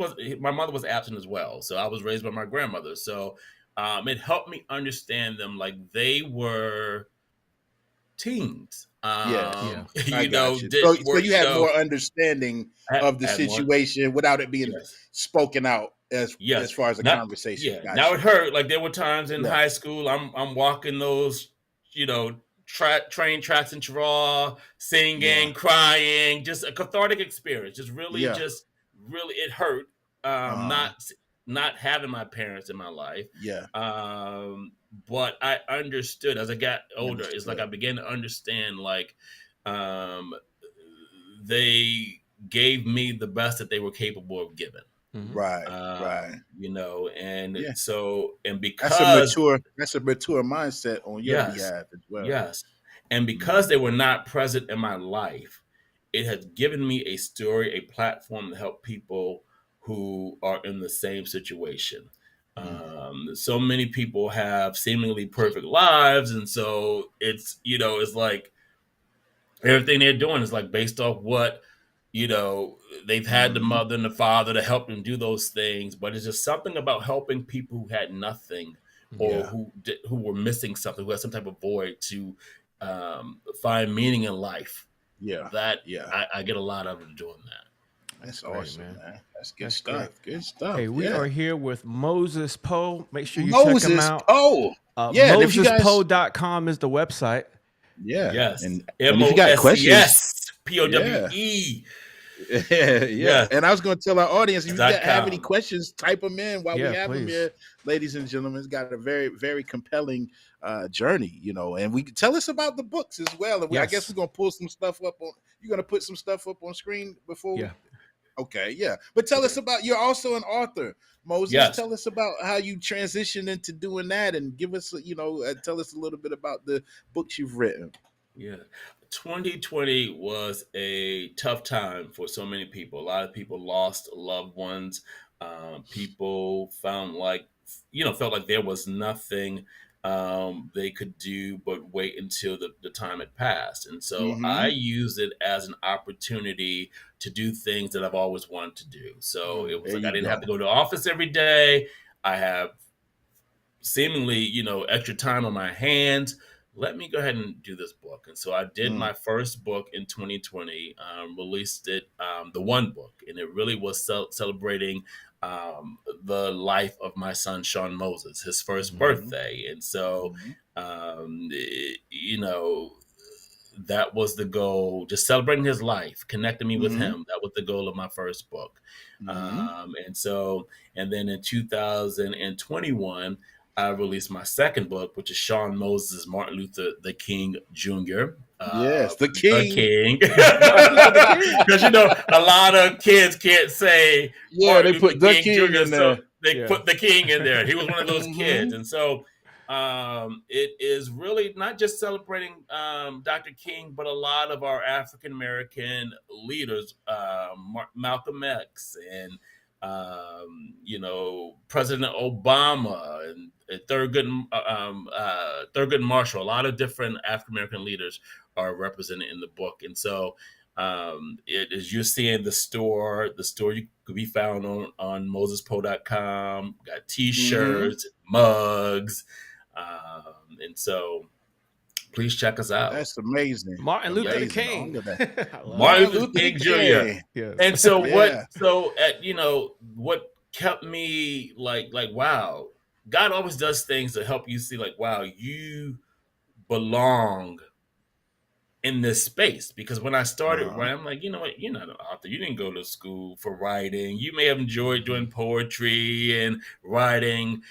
my mother was absent as well. So I was raised by my grandmother. So it helped me understand them. Like they were teens. I You got know, you. did So work, you had more understanding of the had more. situation without it being Yes. spoken out as Yes. far as a Not conversation. now Got it you. hurt. Like there were times in Yeah. high school I'm walking those, you know, train tracks in draw, Yeah. singing, crying, just a cathartic experience. Yeah. Just really it hurt. Uh-huh. Not having my parents in my life. Yeah. But I understood as I got older. It's like Understood. I began to understand like um they gave me the best that they were capable of giving. Right. Right. You know, and Yeah. so and That's a because mature mindset on your yes, behalf as well. yes, and because Mhm. they were not present in my life, it has given me a story, a platform to help people who are in the same situation. Mm. So many people have seemingly perfect lives, and so it's it's like everything they're doing is like based off what they've had the Mhm. mother and the father to help them do those things, but it's just something about helping people who had nothing or Yeah. who were missing something, who had some type of void to find meaning in life Yeah. that Yeah. I get a lot of them doing that. That's Great, awesome, man. man. That's good That's stuff. great. Good stuff. Hey, we Yeah. are here with Moses Powe. Make sure you check him Moses out. Powe. Yeah, and if you guys, MosesPowe.com is the website. yeah, Yes, and if you got questions, yeah, MOSCS yeah. yes And I was going to tell our audience, if you have any .com. questions, type them in while we Yeah, have them please. here, ladies and gentlemen. It's got a very, very compelling journey, and we can tell us about the books as well. And I guess Yes. we're going to pull some stuff up on. You're going to put some stuff up on screen before we. Yeah. Okay, yeah. But tell us about, you're also an author, Moses. Yes. Tell us about how you transitioned into doing that and give us, tell us a little bit about the books you've written. Yeah. 2020 was a tough time for so many people. A lot of people lost loved ones. People felt like there was nothing they could do but wait until the time had passed. And so I Mm-hmm. used it as an opportunity to do things that I've always wanted to do. So it was There like I you didn't have to go. go to the office every day. I have seemingly, extra time on my hands. Let me go ahead and do this book. And so I did Mm. my first book in 2020, released it, the one book, and it really was celebrating the life of my son, Sean Moses, his first birthday. And so, that was the goal, just celebrating his life, connecting me with Mm-hmm. him. That was the goal of my first book. Mm-hmm. And then in 2021, I released my second book, which is Sean Moses, Martin Luther the King Jr. Yes, the The king. King. Martin Luther the King. Because, a lot of kids can't say Yeah, Martin they Luther put the King king Jr., in so there. they Yeah. put the King in there. He was one of those kids. Mm-hmm. And so it is really not just celebrating Dr. King, but a lot of our African American leaders, Malcolm X and President Obama and Thurgood Marshall. A lot of different African American leaders are represented in the book, and so it is you're seeing the store. The store you could be found on MosesPowe.com. Got T-shirts, mugs. And so please check us out. That's amazing. Martin Luther the Amazing. King. All of that. I love Martin it. Luther King Jr. King. Yes. And so Yeah. what kept me like wow, God always does things to help you see like, wow, you belong in this space. Because when I started Uh-huh. writing, I'm like, you know what, you're not an author. You didn't go to school for writing. You may have enjoyed doing poetry and writing,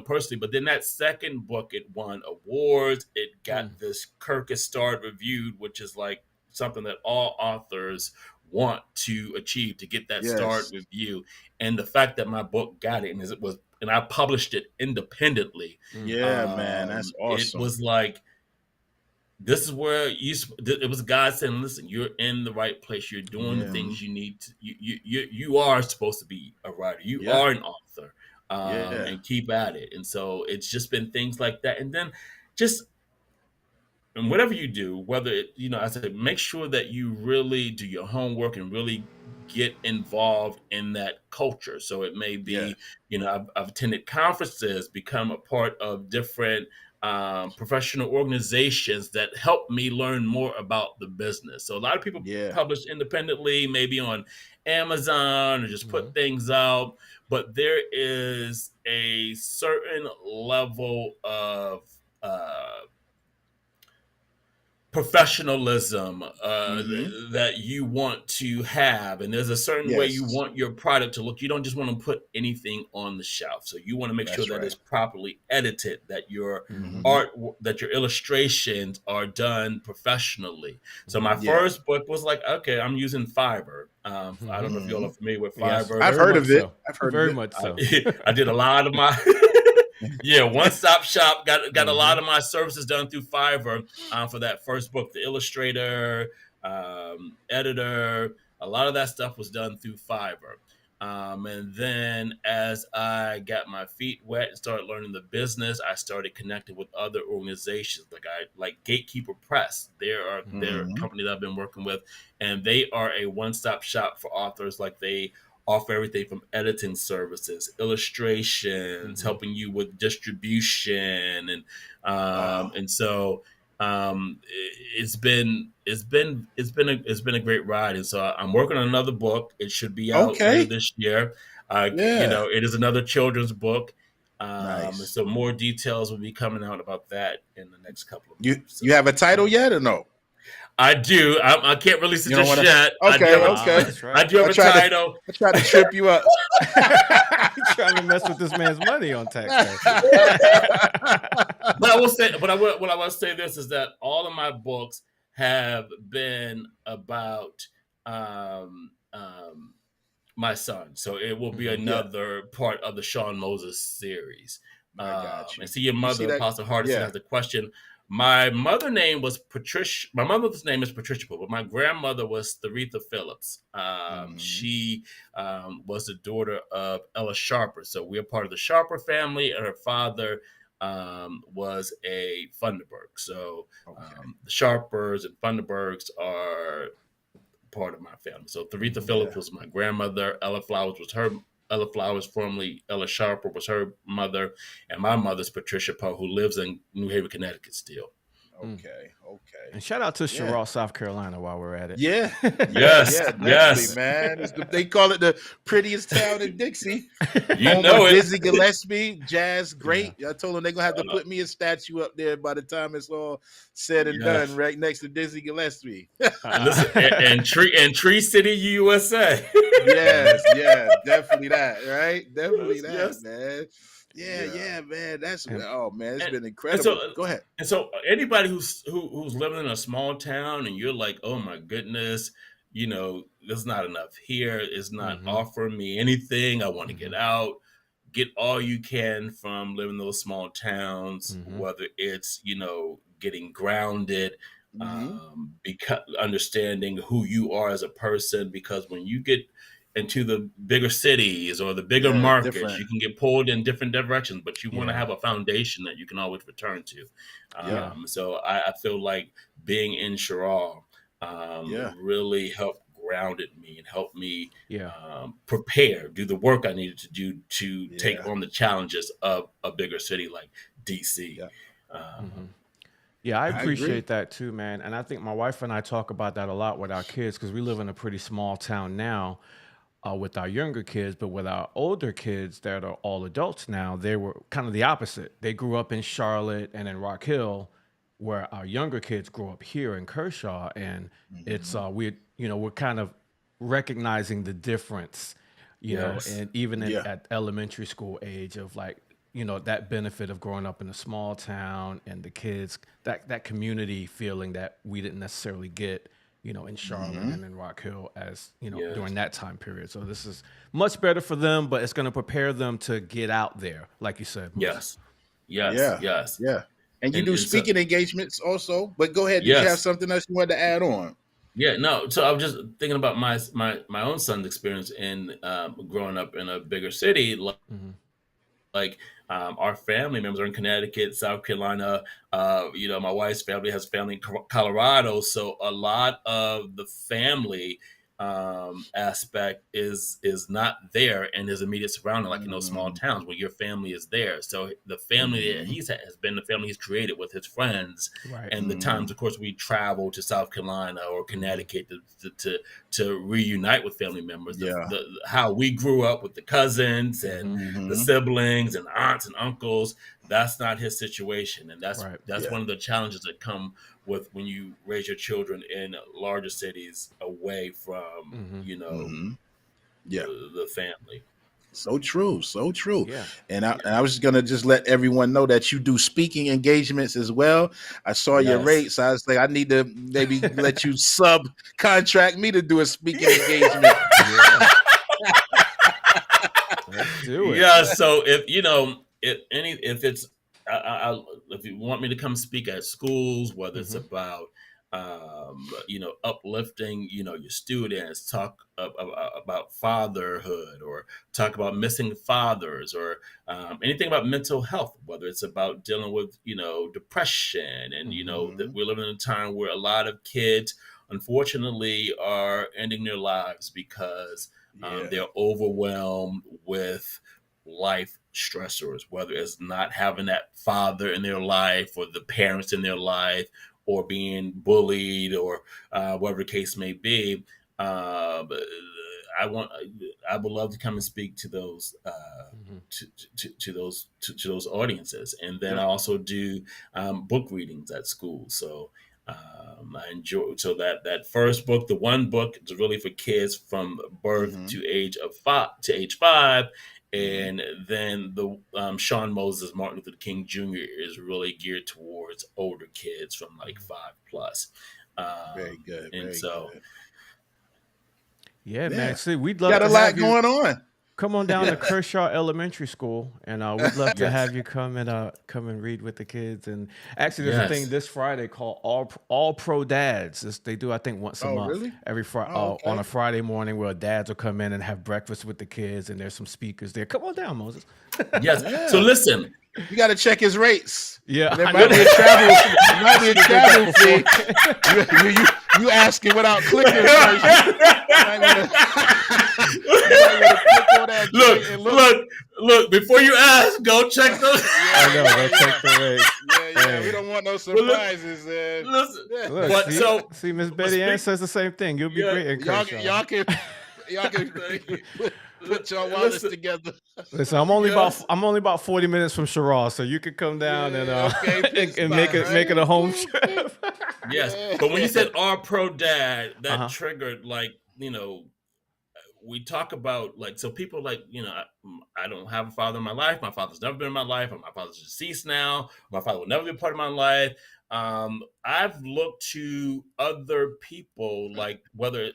personally. But then that second book, it won awards. It got this Kirkus Starred Reviewed, which is like something that all authors want to achieve, to get that starred Yes. review. And the fact that my book got it and I published it independently. Yeah, man. That's It awesome. was like, this is where it was God saying, listen, you're in the right place. You're doing the things you need to, you are supposed to be a writer. You are an author, and keep at it. And so it's just been things like that. And then just, and whatever you do, whether I said, make sure that you really do your homework and really get involved in that culture. So it may be, I've attended conferences, become a part of different professional organizations that help me learn more about the business. So a lot of people publish independently, maybe on Amazon, or just put things out. But there is a certain level of professionalism that you want to have, and there's a certain way you want your product to look. You don't just want to put anything on the shelf, so you want to make sure that it's properly edited, that your art, that your illustrations are done professionally. So my first book was like, okay, I'm using Fiverr. I don't know if y'all are familiar with Fiverr. Yes, I've heard of it. I've heard very much so. I did a lot of my one-stop shop. Got a lot of my services done through Fiverr for that first book. The illustrator, editor, a lot of that stuff was done through Fiverr. And then as I got my feet wet and started learning the business, I started connecting with other organizations like Gatekeeper Press. They're a company that I've been working with, and they are a one-stop shop for authors. Like, they offer everything from editing services, illustrations, helping you with distribution, and so it's been a great ride. And so I'm working on another book. It should be out later this year. It is another children's book. So more details will be coming out about that in the next couple of months. You have a title yet or no? I do. I can't release it just yet. Okay. I do have a title. I tried to trip you up. Trying to mess with this man's money on tax day. But I will say, what I will say this is that all of my books have been about my son. So it will be another part of the Sean Moses series. I got you. And see, your mother, Apostle Hardison, has the question. My mother's name is Patricia, but my grandmother was Staretha Phillips. She was the daughter of Ella Sharper. So we're part of the Sharper family, and her father was a Funderburg. So the Sharpers and Funderburgs are part of my family. So Staretha Phillips was my grandmother. Ella Flowers, formerly Ella Sharper, was her mother, and my mother's Patricia Powe, who lives in New Haven, Connecticut still. Okay. And shout out to Sherrall, South Carolina, while we're at it. Yes, man. They call it the prettiest town in Dixie. You know it. Dizzy Gillespie, jazz, great. I told them they're gonna have to put me a statue up there by the time it's all said and done, right next to Dizzy Gillespie. Listen, and Tree City, USA. Yes, definitely that, right? Definitely that, man. Yeah, man. That's it's been incredible. Go ahead. And so anybody who's living in a small town and you're like, oh my goodness, there's not enough here. It's not offering me anything. I want to get out. Get all you can from living in those small towns, whether it's, getting grounded, because understanding who you are as a person, because when you get into the bigger cities or the bigger markets, you can get pulled in different directions, but you want to have a foundation that you can always return to. So I feel like being in Sherrall really helped grounded me and helped me prepare, do the work I needed to do to take on the challenges of a bigger city like DC. I appreciate that too, man. And I think my wife and I talk about that a lot with our kids, because we live in a pretty small town now. With our younger kids, but with our older kids that are all adults now, they were kind of the opposite. They grew up in Charlotte and in Rock Hill, where our younger kids grew up here in Kershaw, and it's we're kind of recognizing the difference, know, and even at elementary school age of that benefit of growing up in a small town and the kids, that community feeling that we didn't necessarily get in Charlotte and in Rock Hill as, during that time period. So this is much better for them, but it's going to prepare them to get out there, like you said. Yes. And you do speaking engagements also, but go ahead. Did you have something else you wanted to add on? Yeah, no. So I was just thinking about my own son's experience in growing up in a bigger city, like our family members are in Connecticut, South Carolina. My wife's family has family in Colorado. So a lot of the family aspect is not there in his immediate surrounding, like in those small towns where your family is there. So the family that he's had has been the family he's created with his friends, and the times, of course, we travel to South Carolina or Connecticut to reunite with family members. How we grew up with the cousins and the siblings and aunts and uncles. That's not his situation, and that's one of the challenges that come with when you raise your children in larger cities away from the family. So true. Yeah. And I was just gonna let everyone know that you do speaking engagements as well. I saw your rates. I was like, I need to maybe let you subcontract me to do a speaking engagement. Let's do it. Yeah. So if you want me to come speak at schools, whether it's about uplifting your students, talk about fatherhood, or talk about missing fathers, or anything about mental health, whether it's about dealing with depression, and that we're living in a time where a lot of kids unfortunately are ending their lives because they're overwhelmed with life stressors, whether it's not having that father in their life or the parents in their life, or being bullied, or whatever the case may be. I would love to come and speak to those to those audiences, and then I also do book readings at school. So I enjoy that first book. The one book is really for kids from birth to age 5. And then the Sean Moses, Martin Luther King Jr. is really geared towards older kids from like 5+. Very good. And very so, good. Yeah, man. See, we'd love got to a lot have you going on. come on down to Kershaw Elementary School, and we'd love to have you come and read with the kids. And actually, there's a thing this Friday called All Pro Dads. They do, I think, once a month, really? every Friday on a Friday morning, where dads will come in and have breakfast with the kids, and there's some speakers there. Come on down, Moses. yes. So listen, you got to check his rates. Yeah, there might be a travel fee. You asking without clicking first. Look! Before you ask, go check those. I know. Go check the rates. Yeah. We don't want no surprises. Listen. Look, But see, Miss Betty Ann says the same thing. You'll be great in Kershaw. Y'all can put your wallets together. Listen, I'm only about 40 minutes from Sherrod, so you could come down and make it a home trip. Yes, but when you said our pro dad, that triggered we talk about so people I don't have a father in my life. My father's never been in my life, or my father's deceased now. My father will never be a part of my life. I've looked to other people, like whether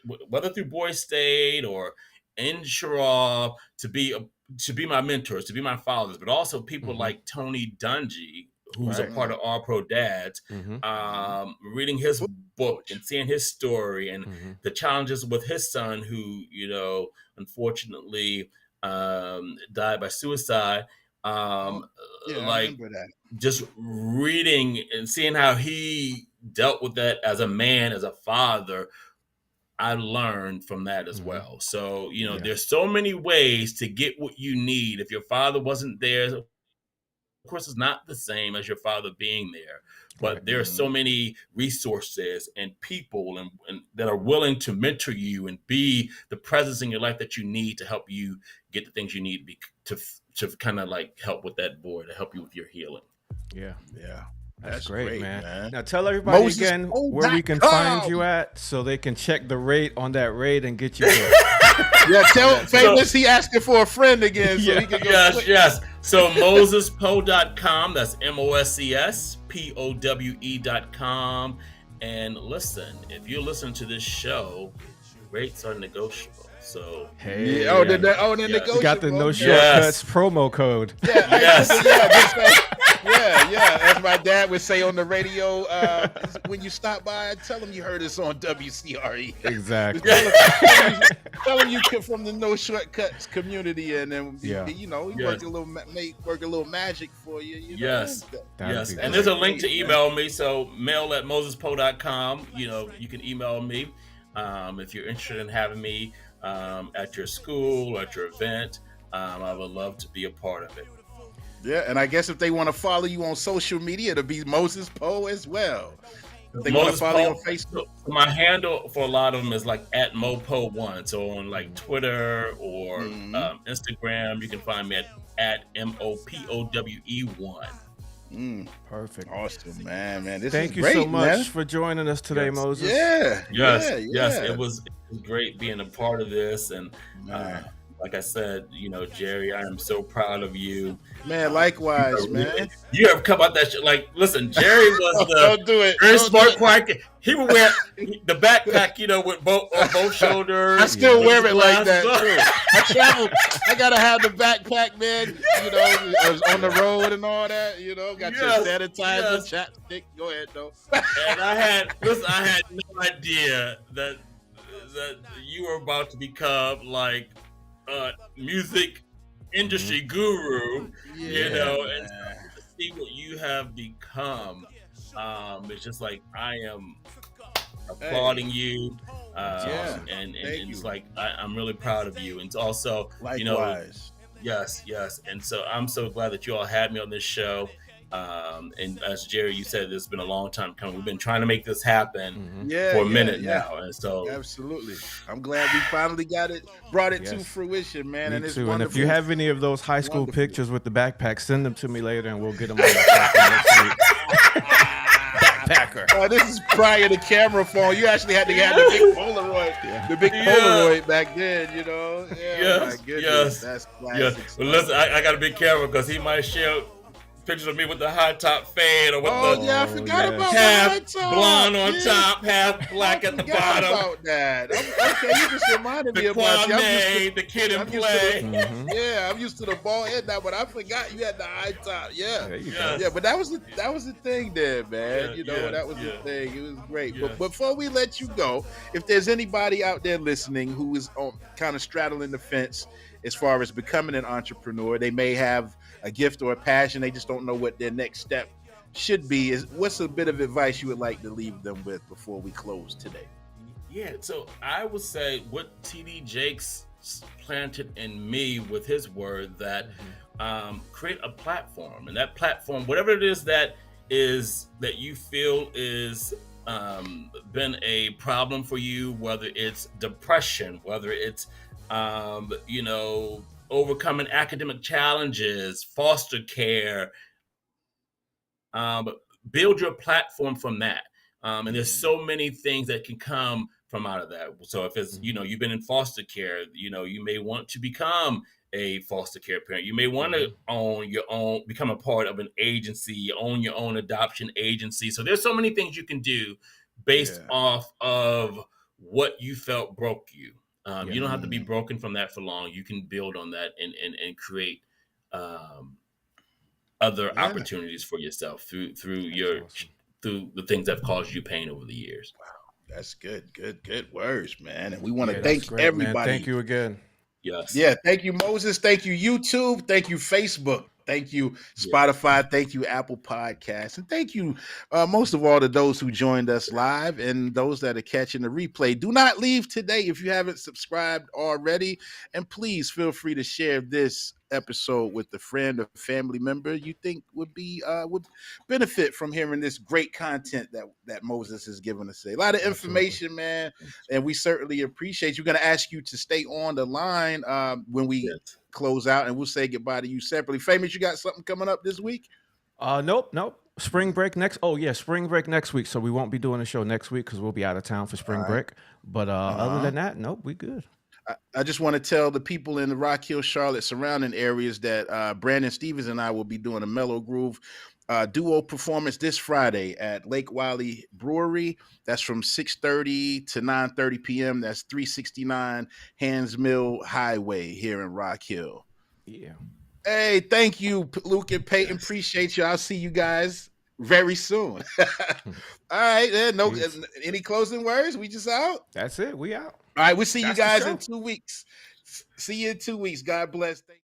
through Boy State or in Sherrod, to be my mentors, to be my fathers, but also people like Tony Dungy, who's a part of All Pro Dads, reading his book and seeing his story and the challenges with his son, who unfortunately died by suicide. I remember that. Just reading and seeing how he dealt with that as a man, as a father, I learned from that as well. So, there's so many ways to get what you need. If your father wasn't there, of course, it's not the same as your father being there. But there are so many resources and people and that are willing to mentor you and be the presence in your life that you need to help you get the things you need to kind of help with that void, to help you with your healing. Yeah. That's great, man. Now tell everybody again where we can find you at, so they can check the rate on that rate and get you there. Tell Famous he asking for a friend again. So he can go yes. So MosesPowe.com. That's MosesPowe.com. And listen, if you're listening to this show, rates are negotiable. So hey, they're negotiable. You got the no shortcuts promo code. As my dad would say on the radio, when you stop by, tell him you heard us on WCRE. Exactly. Tell him you come from the no shortcuts community, and then work a little magic for you. Yes. And there's a link to email me. So mail@mosespowe.com. You can email me. If you're interested in having me at your school or at your event, I would love to be a part of it. Yeah, and I guess if they want to follow you on social media, it'll be Moses Powe as well. If they want to follow you on Facebook. My handle for a lot of them is like at MoPo1. So on like Twitter or Instagram, you can find me at MoPowe1. Perfect. Awesome, man. Thank you great, so much man. for joining us today, Moses. Yes. It was great being a part of this, and like I said, Jerry, I am so proud of you. Man, likewise, man. You have come out that shit. Like, listen, Jerry was the don't do it. very smart quiet. He would wear the backpack, with both shoulders. I still wear it like that too. I travel. I gotta have the backpack, man. I was on the road and all that. Got your sanitizer, chapstick. Go ahead, though. And I had no idea that you were about to become like music industry guru, and to see what you have become, it's just like I am applauding you, and it's like I'm really proud of you, and also likewise. Yes, and so I'm so glad that you all had me on this show. And as Jerry, you said, it's been a long time coming. We've been trying to make this happen for a minute now, and so absolutely, I'm glad we finally brought it to fruition, man. Me too. And if you have any of those high school pictures with the backpack, send them to me later, and we'll get them on the next week. Backpacker. Oh, this is prior to camera phone. You actually had to have the big Polaroid, Polaroid back then. My goodness, that's classic. Well, listen, I got to be careful because he might share pictures of me with the high top fade or with I forgot about half top. Blonde on top, half black at the bottom. About that. Okay, you just reminded me about the kid in play. I'm used to the ball head now, but I forgot you had the high top. But that was the thing there, man. That was the thing. It was great. But before we let you go, if there's anybody out there listening who is kind of straddling the fence as far as becoming an entrepreneur, they may have a gift or a passion, they just don't know what their next step should be. What's a bit of advice you would like to leave them with before we close today? So I would say what TD Jakes planted in me with his word that create a platform, and that platform, whatever it is that you feel is been a problem for you, whether it's depression, whether it's overcoming academic challenges, foster care, build your platform from that. And there's so many things that can come from out of that. So if it's, you've been in foster care, you may want to become a foster care parent. You may want to become a part of an agency, own your own adoption agency. So there's so many things you can do based off of what you felt broke you. You don't have to be broken from that for long. You can build on that and create other opportunities for yourself through the things that have caused you pain over the years. Wow, that's good words, man. And we want to thank everybody. Man. Thank you again. Yes. Yeah. Thank you, Moses. Thank you, YouTube. Thank you, Facebook. Thank you, Spotify. Thank you, Apple Podcasts. And thank you, most of all, to those who joined us live and those that are catching the replay. Do not leave today if you haven't subscribed already. And please feel free to share this episode with a friend or family member you think would benefit from hearing this great content that Moses has given us today. A lot of information, man, and we certainly appreciate you. We're going to ask you to stay on the line when we close out, and we'll say goodbye to you separately. Famous, you got something coming up this week? Nope. Spring break next. Oh yeah, spring break next week. So we won't be doing a show next week because we'll be out of town for spring break. But other than that, nope, we good. I just want to tell the people in the Rock Hill, Charlotte surrounding areas that Brandon Stevens and I will be doing a Mellow Groove duo performance this Friday at Lake Wiley Brewery. That's from 6:30 to 9:30 p.m. That's 369 Hands Mill Highway here in Rock Hill. Yeah. Hey, thank you, Luke and Peyton. Appreciate you. I'll see you guys very soon. All right. Any closing words? We just out? That's it. We out. All right. We'll see you guys in 2 weeks. See you in 2 weeks. God bless. Thank you.